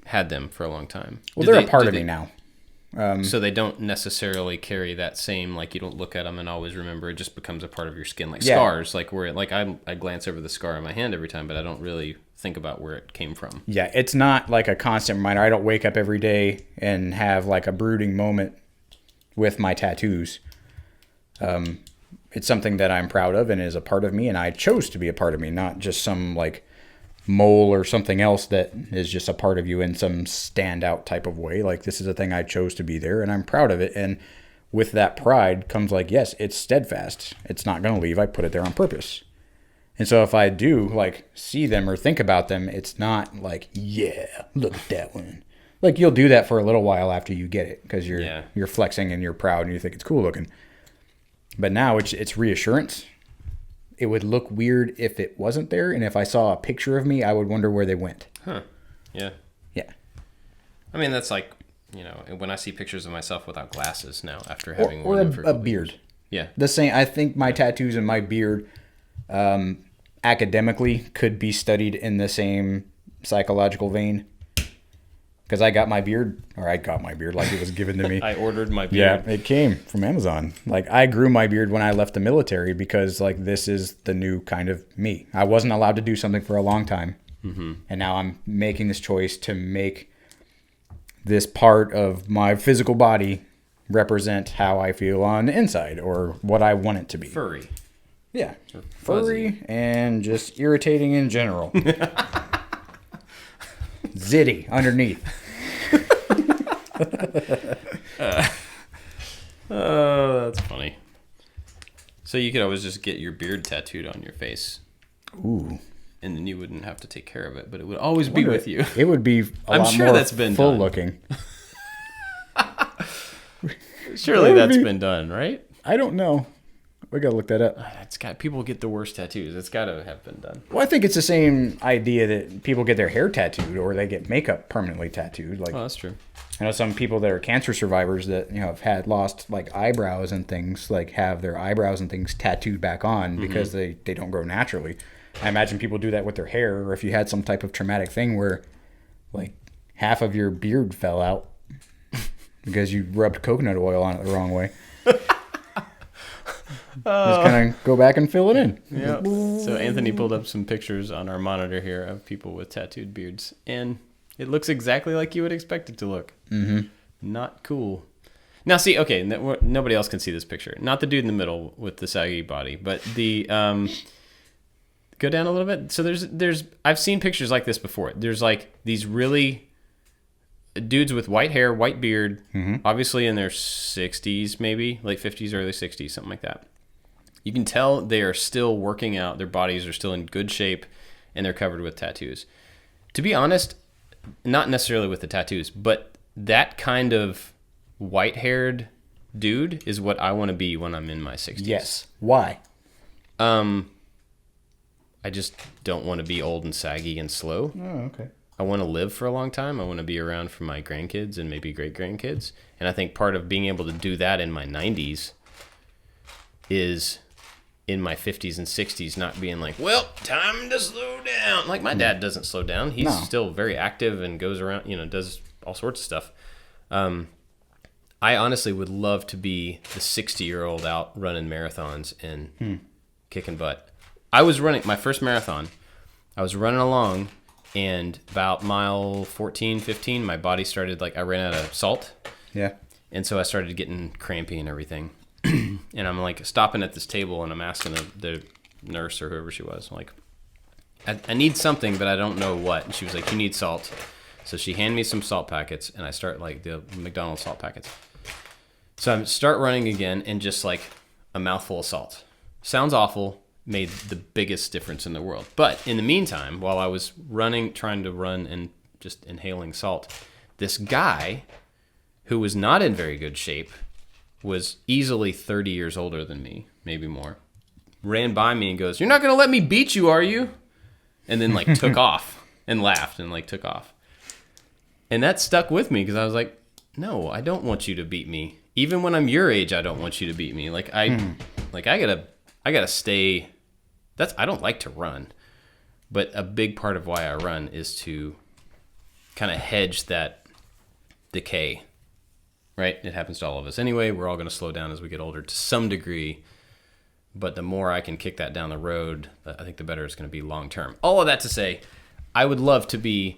had them for a long time? Well, they're a part of me now. So they don't necessarily carry that same, like, you don't look at them and always remember. It just becomes a part of your skin, like scars. Like I glance over the scar on my hand every time, but I don't really think about where it came from. Yeah, it's not like a constant reminder. I don't wake up every day and have like a brooding moment with my tattoos. It's something that I'm proud of and is a part of me, and I chose to be a part of me, not just some like mole or something else that is just a part of you in some standout type of way. Like, this is a thing I chose to be there, and I'm proud of it. And with that pride comes like, yes, it's steadfast. It's not going to leave. I put it there on purpose. And so if I do like see them or think about them, it's not like, yeah, look at that one. Like, you'll do that for a little while after you get it because you're flexing and you're proud and you think it's cool looking. But now it's reassurance. It would look weird if it wasn't there, and if I saw a picture of me, I would wonder where they went. Huh. Yeah. Yeah. I mean, that's like, when I see pictures of myself without glasses now after having or worn them for a beard. Years. Yeah. The same. I think my tattoos and my beard academically could be studied in the same psychological vein. Because I got my beard like it was given to me. I ordered my beard. Yeah, it came from Amazon. Like, I grew my beard when I left the military because, like, this is the new kind of me. I wasn't allowed to do something for a long time. And now I'm making this choice to make this part of my physical body represent how I feel on the inside or what I want it to be. Furry. Yeah. Furry and just irritating in general. Zitty underneath. Oh, that's funny. So you could always just get your beard tattooed on your face. Ooh. And then you wouldn't have to take care of it, but it would always be with you. It would be a lot more that's been full done. Looking. Surely that's been done, right? I don't know. We gotta look that up. It's got people get the worst tattoos. It's got to have been done. Well, I think it's the same idea that people get their hair tattooed or they get makeup permanently tattooed. Like, oh, that's true. I know some people that are cancer survivors that have had lost like eyebrows and things, like have their eyebrows and things tattooed back on because they don't grow naturally. I imagine people do that with their hair, or if you had some type of traumatic thing where like half of your beard fell out because you rubbed coconut oil on it the wrong way. Just kind of go back and fill it in. Yeah. So Anthony pulled up some pictures on our monitor here of people with tattooed beards, and it looks exactly like you would expect it to look. Mm-hmm. Not cool. Now, see, okay, nobody else can see this picture. Not the dude in the middle with the saggy body, but the go down a little bit. So there's I've seen pictures like this before. There's like these really dudes with white hair, white beard, obviously in their 60s, maybe late 50s, early 60s, something like that. You can tell they are still working out. Their bodies are still in good shape, and they're covered with tattoos. To be honest, not necessarily with the tattoos, but that kind of white-haired dude is what I want to be when I'm in my 60s. Yes. Why? I just don't want to be old and saggy and slow. Oh, okay. I want to live for a long time. I want to be around for my grandkids and maybe great-grandkids. And I think part of being able to do that in my 90s is in my 50s and 60s not being like, well, time to slow down. Like my dad doesn't slow down. He's still very active and goes around, does all sorts of stuff. I honestly would love to be the 60-year-old out running marathons and kicking butt. I was running my first marathon. I was running along, and about mile 14, 15, my body started, I ran out of salt. Yeah. And so I started getting crampy and everything. And I'm stopping at this table, and I'm asking the nurse or whoever she was, I need something, but I don't know what. And she was like, you need salt. So she handed me some salt packets, and I start the McDonald's salt packets. So I start running again, and just a mouthful of salt. Sounds awful, made the biggest difference in the world. But in the meantime, while I was trying to run and just inhaling salt, this guy who was not in very good shape, was easily 30 years older than me, maybe more, ran by me and goes, "You're not going to let me beat you, are you?" And then took off and laughed and took off. And that stuck with me because I was like, no, I don't want you to beat me. Even when I'm your age, I don't want you to beat me. I gotta stay. I don't like to run, but a big part of why I run is to kind of hedge that decay. Right? It happens to all of us anyway. We're all going to slow down as we get older to some degree. But the more I can kick that down the road, I think the better it's going to be long term. All of that to say, I would love to be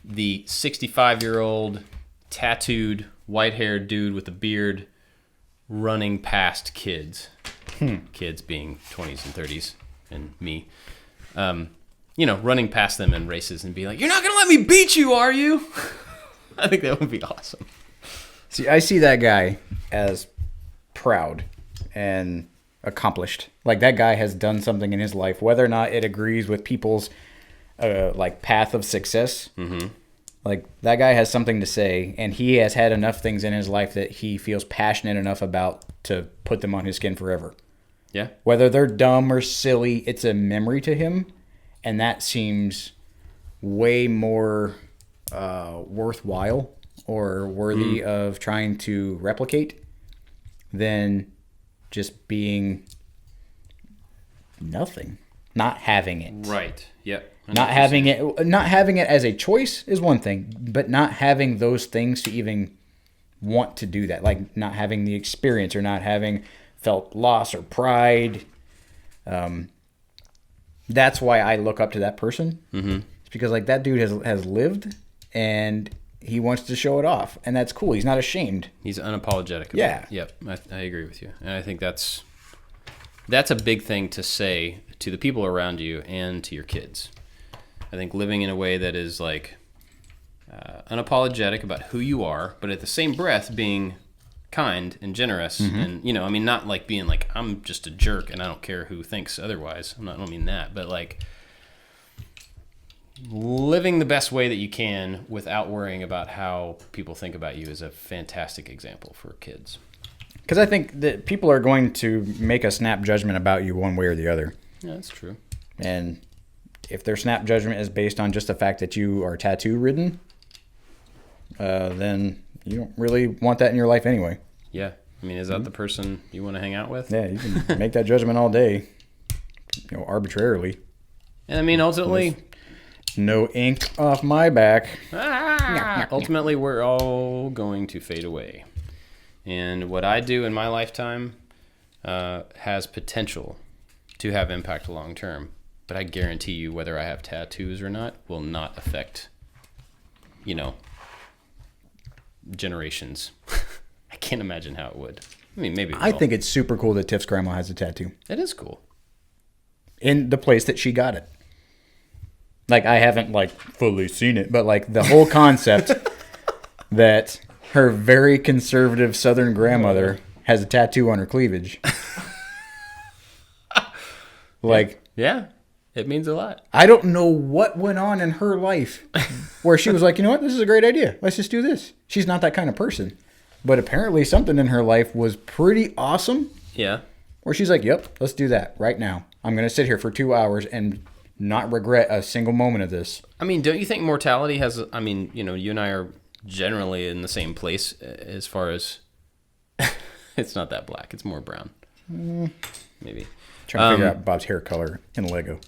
the 65-year-old, tattooed, white-haired dude with a beard running past kids. Kids being 20s and 30s and me. Running past them in races and be like, "You're not going to let me beat you, are you?" I think that would be awesome. See, I see that guy as proud and accomplished. That guy has done something in his life, whether or not it agrees with people's path of success. Mm-hmm. That guy has something to say, and he has had enough things in his life that he feels passionate enough about to put them on his skin forever. Yeah. Whether they're dumb or silly, it's a memory to him, and that seems way more worthwhile or worthy of trying to replicate than just being nothing, not having it. Right. Yep. Not having it as a choice is one thing, but not having those things to even want to do that, not having the experience or not having felt loss or pride. That's why I look up to that person. Mm-hmm. It's because that dude has lived and he wants to show it off, and that's cool. He's not ashamed. He's unapologetic about it. Yep, I agree with you. And I think that's a big thing to say to the people around you and to your kids. I think living in a way that is unapologetic about who you are, but at the same breath being kind and generous, and not being I'm just a jerk and I don't care who thinks otherwise. I don't mean that, but living the best way that you can without worrying about how people think about you is a fantastic example for kids. Because I think that people are going to make a snap judgment about you one way or the other. Yeah, that's true. And if their snap judgment is based on just the fact that you are tattoo-ridden, then you don't really want that in your life anyway. Yeah. I mean, is that the person you want to hang out with? Yeah, you can make that judgment all day, arbitrarily. And I mean, ultimately... No ink off my back. Ultimately, we're all going to fade away. And what I do in my lifetime has potential to have impact long term. But I guarantee you, whether I have tattoos or not, will not affect, generations. I can't imagine how it would. I mean, maybe it will. I think it's super cool that Tiff's grandma has a tattoo. It is cool. In the place that she got it. Like, I haven't, fully seen it, but, the whole concept that her very conservative Southern grandmother has a tattoo on her cleavage. Yeah, it means a lot. I don't know what went on in her life where she was like, you know what, this is a great idea. Let's just do this. She's not that kind of person. But apparently something in her life was pretty awesome. Yeah. Where she's like, yep, let's do that right now. I'm going to sit here for 2 hours and not regret a single moment of this. I mean, don't you think mortality has... I mean, you and I are generally in the same place as far as... It's not that black. It's more brown. Maybe. Trying to figure out Bob's hair color in Lego.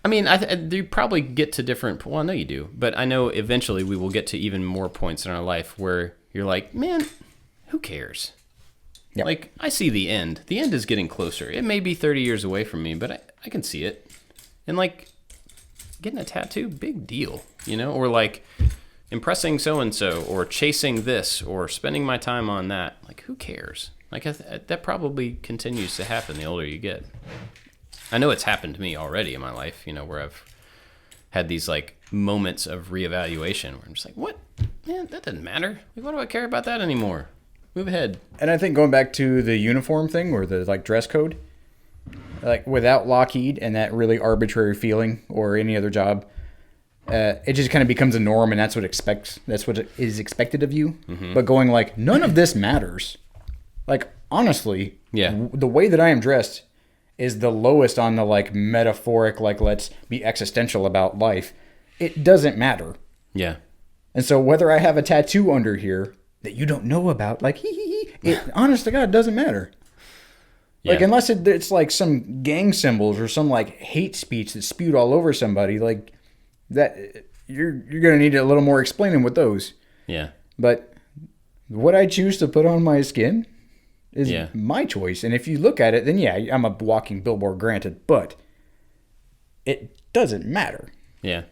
I mean, you probably get to different... Well, I know you do. But I know eventually we will get to even more points in our life where you're like, man, who cares? Yep. I see the end. The end is getting closer. It may be 30 years away from me, but I can see it. And, getting a tattoo, big deal, Or, impressing so-and-so, or chasing this, or spending my time on that. Who cares? That probably continues to happen the older you get. I know it's happened to me already in my life, where I've had these, moments of reevaluation where I'm just like, what? Man, that doesn't matter. Why do I care about that anymore? Move ahead. And I think going back to the uniform thing or the dress code, without Lockheed and that really arbitrary feeling or any other job, it just kind of becomes a norm and that's what is expected of you. Mm-hmm. But going none of this matters. Honestly, yeah, the way that I am dressed is the lowest on the metaphoric, let's be existential about life. It doesn't matter. Yeah. And so whether I have a tattoo under here that you don't know about, it honest to God doesn't matter. Yeah. Unless it's some gang symbols or some hate speech that's spewed all over somebody, that you're gonna need a little more explaining with those. Yeah. But what I choose to put on my skin is my choice. And if you look at it, then yeah, I'm a walking billboard, granted, but it doesn't matter. Yeah.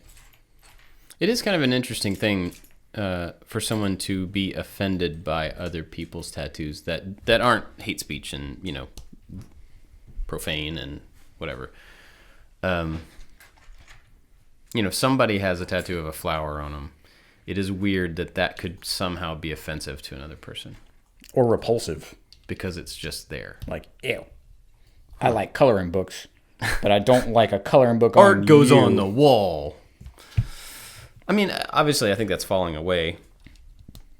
It is kind of an interesting thing for someone to be offended by other people's tattoos that aren't hate speech and, profane and whatever. Somebody has a tattoo of a flower on them. It is weird that could somehow be offensive to another person. Or repulsive. Because it's just there. Ew. I like coloring books, but I don't like a coloring book on Art goes you. On the wall. I mean, obviously, I think that's falling away.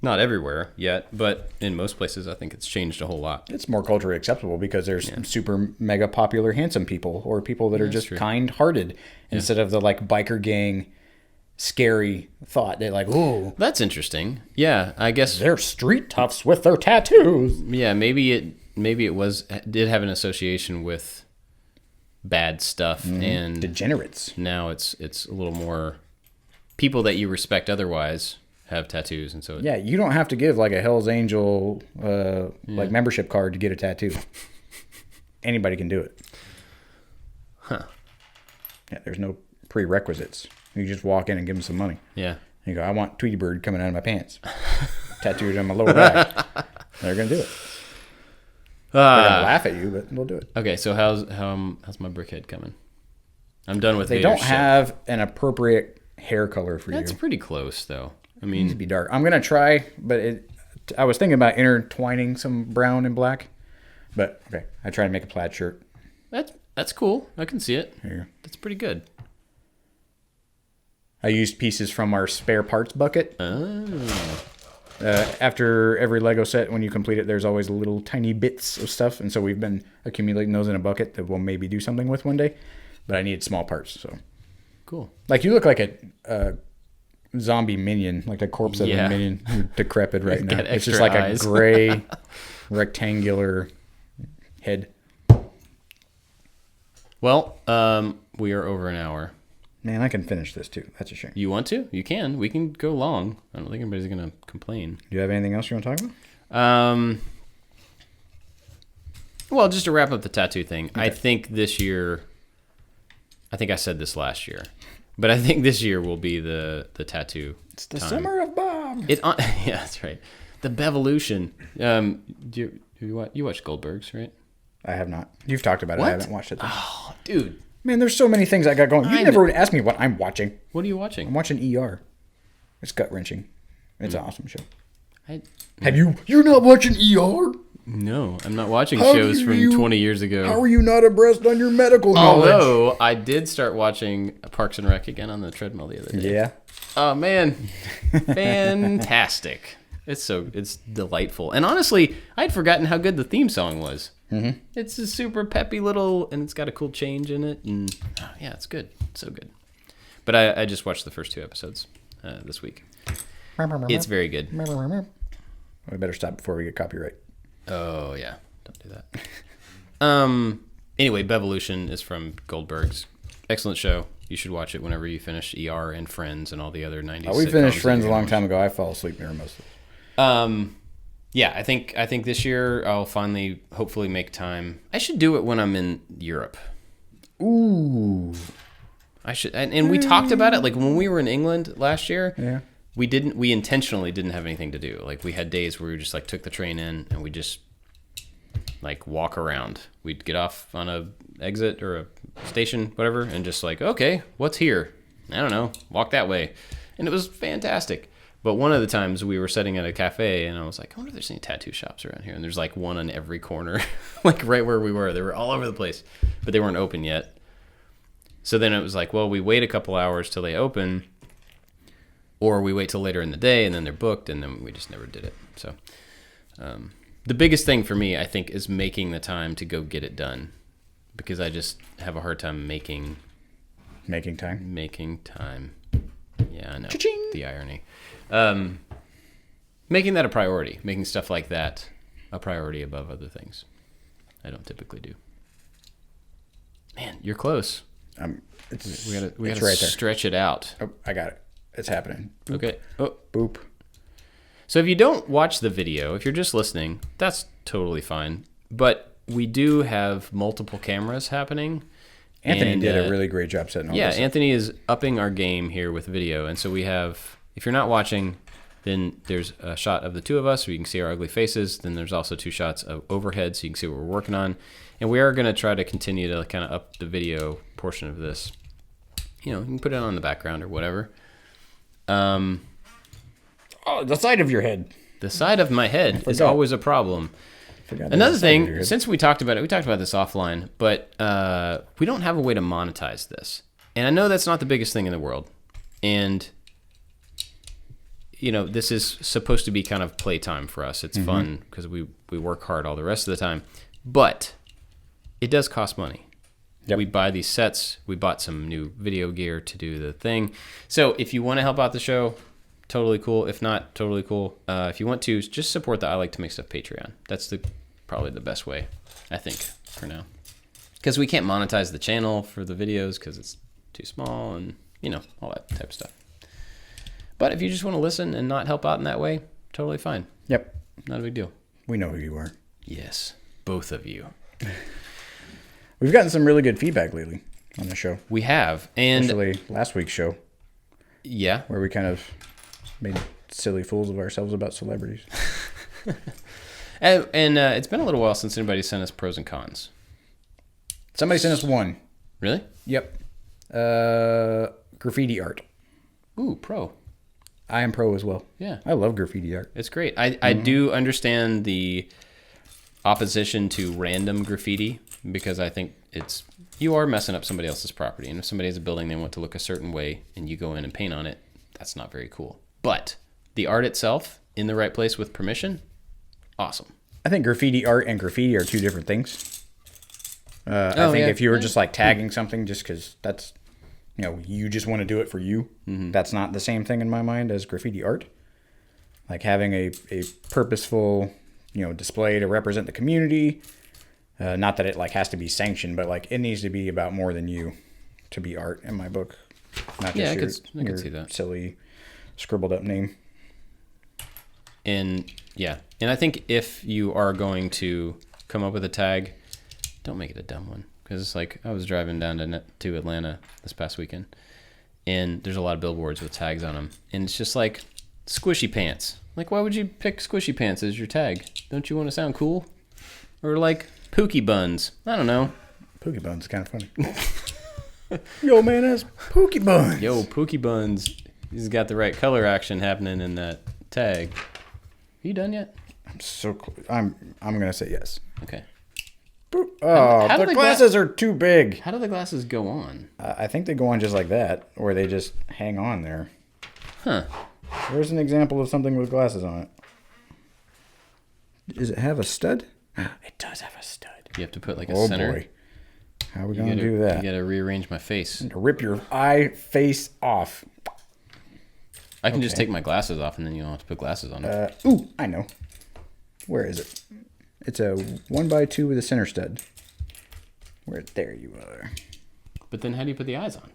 Not everywhere yet, but in most places, I think it's changed a whole lot. It's more culturally acceptable because there's super mega popular handsome people or people that are just kind-hearted instead of the biker gang scary thought. They're ooh. That's interesting. Yeah, I guess. They're street toughs with their tattoos. Yeah, maybe it did have an association with bad stuff and degenerates. Now it's a little more people that you respect otherwise have tattoos, and so you don't have to give a Hell's Angel membership card to get a tattoo. Anybody can do it. Huh. Yeah, there's no prerequisites. You just walk in and give them some money. Yeah. You go, I want Tweety Bird coming out of my pants. Tattooed on my lower back. They're gonna do it. They're gonna laugh at you, but they'll do it. Okay, so how's my brickhead coming? I'm done with. They don't have an appropriate hair color for you. That's pretty close, though. I mean, it needs to be dark. I'm gonna try, but I was thinking about intertwining some brown and black. But okay, I try to make a plaid shirt. That's cool. I can see it. Here. That's pretty good. I used pieces from our spare parts bucket. Oh. After every Lego set, when you complete it, there's always little tiny bits of stuff, and so we've been accumulating those in a bucket that we'll maybe do something with one day. But I needed small parts, so cool. Like you look like a zombie minion, like the corpse of a minion. You're decrepit right now. It's just like eyes. A gray rectangular head. Well, we are over an hour. Man, I can finish this too. That's a shame. You want to? You can. We can go long. I don't think anybody's going to complain. Do you have anything else you want to talk about? Well, just to wrap up the tattoo thing, okay. I think this year, I think I said this last year, but I think this year will be the tattoo. It's the summer of Bob. Yeah, that's right. The Bevolution. You watch Goldberg's, right? I have not. You've talked about it. I haven't watched it. Oh, dude. Man, there's so many things I got going. You never asked me what I'm watching. What are you watching? I'm watching ER. It's gut-wrenching. It's an awesome show. Have you... You're not watching ER? No, I'm not watching shows from 20 years ago. How are you not abreast on your medical knowledge? Although, I did start watching Parks and Rec again on the treadmill the other day. Yeah. Oh, man. Fantastic. It's delightful. And honestly, I'd forgotten how good the theme song was. Mm-hmm. It's a super peppy little, and it's got a cool change in it. And yeah, it's good. It's so good. But I just watched the first 2 episodes this week. It's very good. We better stop before we get copyright. Oh, yeah. Don't do that. Anyway, Bevolution is from Goldberg's. Excellent show. You should watch it whenever you finish ER and Friends and all the other 90s we finished Friends a long time ago. I fall asleep near most of it. Yeah, I think this year I'll finally, hopefully, make time. I should do it when I'm in Europe. Ooh. I should, and we talked about it, like when we were in England last year. Yeah. We intentionally didn't have anything to do. Like we had days where we just like took the train in and we just like walk around. We'd get off on a exit or a station, whatever, and just like, okay, what's here? I don't know. Walk that way. And it was fantastic. But one of the times we were sitting at a cafe and I was like, I wonder if there's any tattoo shops around here. And there's like one on every corner, like right where we were. They were all over the place, but they weren't open yet. So then it was like, well, we wait a couple hours till they open, or we wait till later in the day and then they're booked, and then we just never did it. So the biggest thing for me, I think, is making the time to go get it done, because I just have a hard time making time. Yeah, I know. Cha-ching! The irony. Making that a priority, making stuff like that a priority above other things. I don't typically do. Man, you're close. We gotta right stretch it out. Oh, I got it. It's happening. Boop. Okay. Oh, boop. So if you don't watch the video, if you're just listening, that's totally fine. But we do have multiple cameras happening. Anthony did a really great job setting all this up. Anthony is upping our game here with video. And so we have, if you're not watching, then there's a shot of the two of us so you can see our ugly faces. Then there's also 2 shots of overhead so you can see what we're working on. And we are going to try to continue to kind of up the video portion of this. You know, you can put it on the background or whatever. The side of your head. The side of my head is always a problem. Another thing, since we talked about this offline, but we don't have a way to monetize this. And I know that's not the biggest thing in the world. And, you know, this is supposed to be kind of playtime for us. It's fun because we work hard all the rest of the time. But it does cost money. Yep. We buy these sets. We bought some new video gear to do the thing. So if you want to help out the show, totally cool. If not, totally cool. If you want to, just support the I Like to Make Stuff Patreon. That's probably the best way, I think, for now. Because we can't monetize the channel for the videos because it's too small and, you know, all that type of stuff. But if you just want to listen and not help out in that way, totally fine. Yep. Not a big deal. We know who you are. Yes, both of you. We've gotten some really good feedback lately on the show. We have. And especially last week's show. Yeah. Where we kind of made silly fools of ourselves about celebrities. And it's been a little while since anybody sent us pros and cons. Somebody sent us one. Really? Yep. Graffiti art. Ooh, pro. I am pro as well. Yeah. I love graffiti art. It's great. I do understand the opposition to random graffiti, because I think you are messing up somebody else's property. And if somebody has a building they want to look a certain way and you go in and paint on it, that's not very cool. But the art itself, in the right place with permission, awesome. I think graffiti art and graffiti are two different things. I think if you were just like tagging something just because that's, you just want to do it for you, that's not the same thing in my mind as graffiti art. Like having a purposeful, display to represent the community. Not that it like has to be sanctioned, but like it needs to be about more than you to be art in my book. Not just I could see that. Silly scribbled up name. And I think if you are going to come up with a tag, don't make it a dumb one. Because it's like, I was driving down to Atlanta this past weekend, and there's a lot of billboards with tags on them. And it's just like, squishy pants. Like, why would you pick squishy pants as your tag? Don't you want to sound cool? Or like, Pookie Buns. I don't know. Pookie Buns is kind of funny. Yo, man, that's Pookie Buns. Yo, Pookie Buns. He's got the right color action happening in that tag. Are you done yet? I'm so close. I'm gonna say yes. Okay. Oh, the glasses are too big. How do the glasses go on? I think they go on just like that, or they just hang on there. Huh. There's an example of something with glasses on it. Does it have a stud? It does have a stud. You have to put like a center. Oh boy. How are we gonna do that? You gotta rearrange my face. Rip your face off. I can just take my glasses off and then you don't have to put glasses on it. Ooh, I know. Where is it? It's a 1x2 with a center stud. There you are. But then how do you put the eyes on?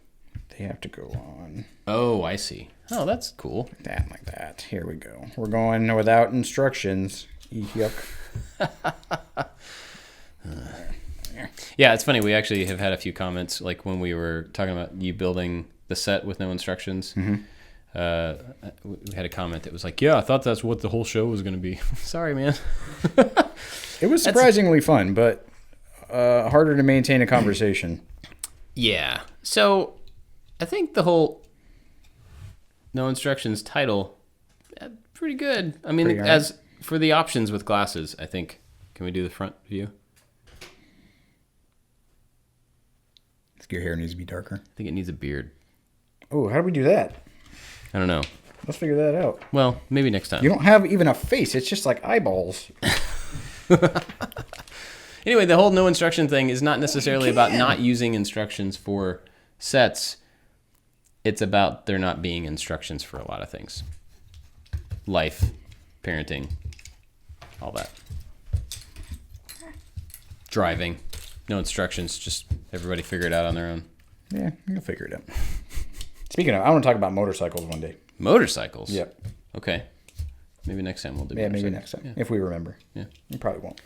They have to go on. Oh, I see. Oh, that's cool. Like that. Here we go. We're going without instructions. Yuck. Yeah, it's funny. We actually have had a few comments, like when we were talking about you building the set with no instructions. Mm-hmm. We had a comment that was like, yeah, I thought that's what the whole show was going to be. Sorry, man. It was surprisingly fun, but harder to maintain a conversation. Yeah. So I think the whole no instructions title, pretty good. I mean, as for the options with glasses, I think, can we do the front view? Your hair needs to be darker. I think it needs a beard. Oh, how do we do that? I don't know. Let's figure that out. Well, maybe next time. You don't have even a face. It's just like eyeballs. Anyway, the whole no instruction thing is not necessarily about not using instructions for sets. It's about there not being instructions for a lot of things. Life, parenting, all that. Driving. No instructions. Just everybody figure it out on their own. Yeah, you'll figure it out. Speaking of, I want to talk about motorcycles one day. Motorcycles? Yep. Okay. Maybe next time we'll do motorcycles. Maybe next time. Yeah. If we remember. Yeah. We probably won't.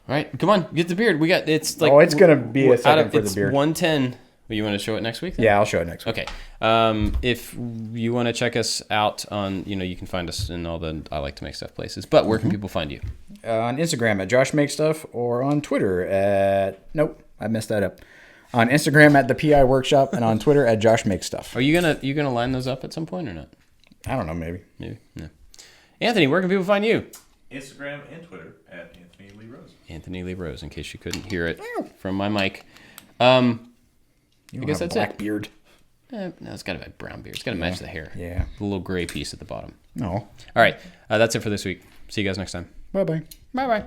All right. Come on. Get the beard. It's like... Oh, it's going to be a second for the beard. It's 110. Well, you want to show it next week then? Yeah, I'll show it next week. Okay. If you want to check us out on, you can find us in all the I Like to Make Stuff places. But where can people find you? On Instagram at Josh Makes Stuff, or on Twitter at... Nope, I messed that up. On Instagram at the PI Workshop, and on Twitter at Josh Makes Stuff. Are you gonna line those up at some point or not? I don't know, maybe. Maybe. Yeah. Anthony, where can people find you? Instagram and Twitter at Anthony Lee Rose. Anthony Lee Rose, in case you couldn't hear it from my mic. I guess that's black it. Beard. No, it's got to be a brown beard. It's got to match the hair. Yeah. The little gray piece at the bottom. No. All right. That's it for this week. See you guys next time. Bye-bye. Bye-bye.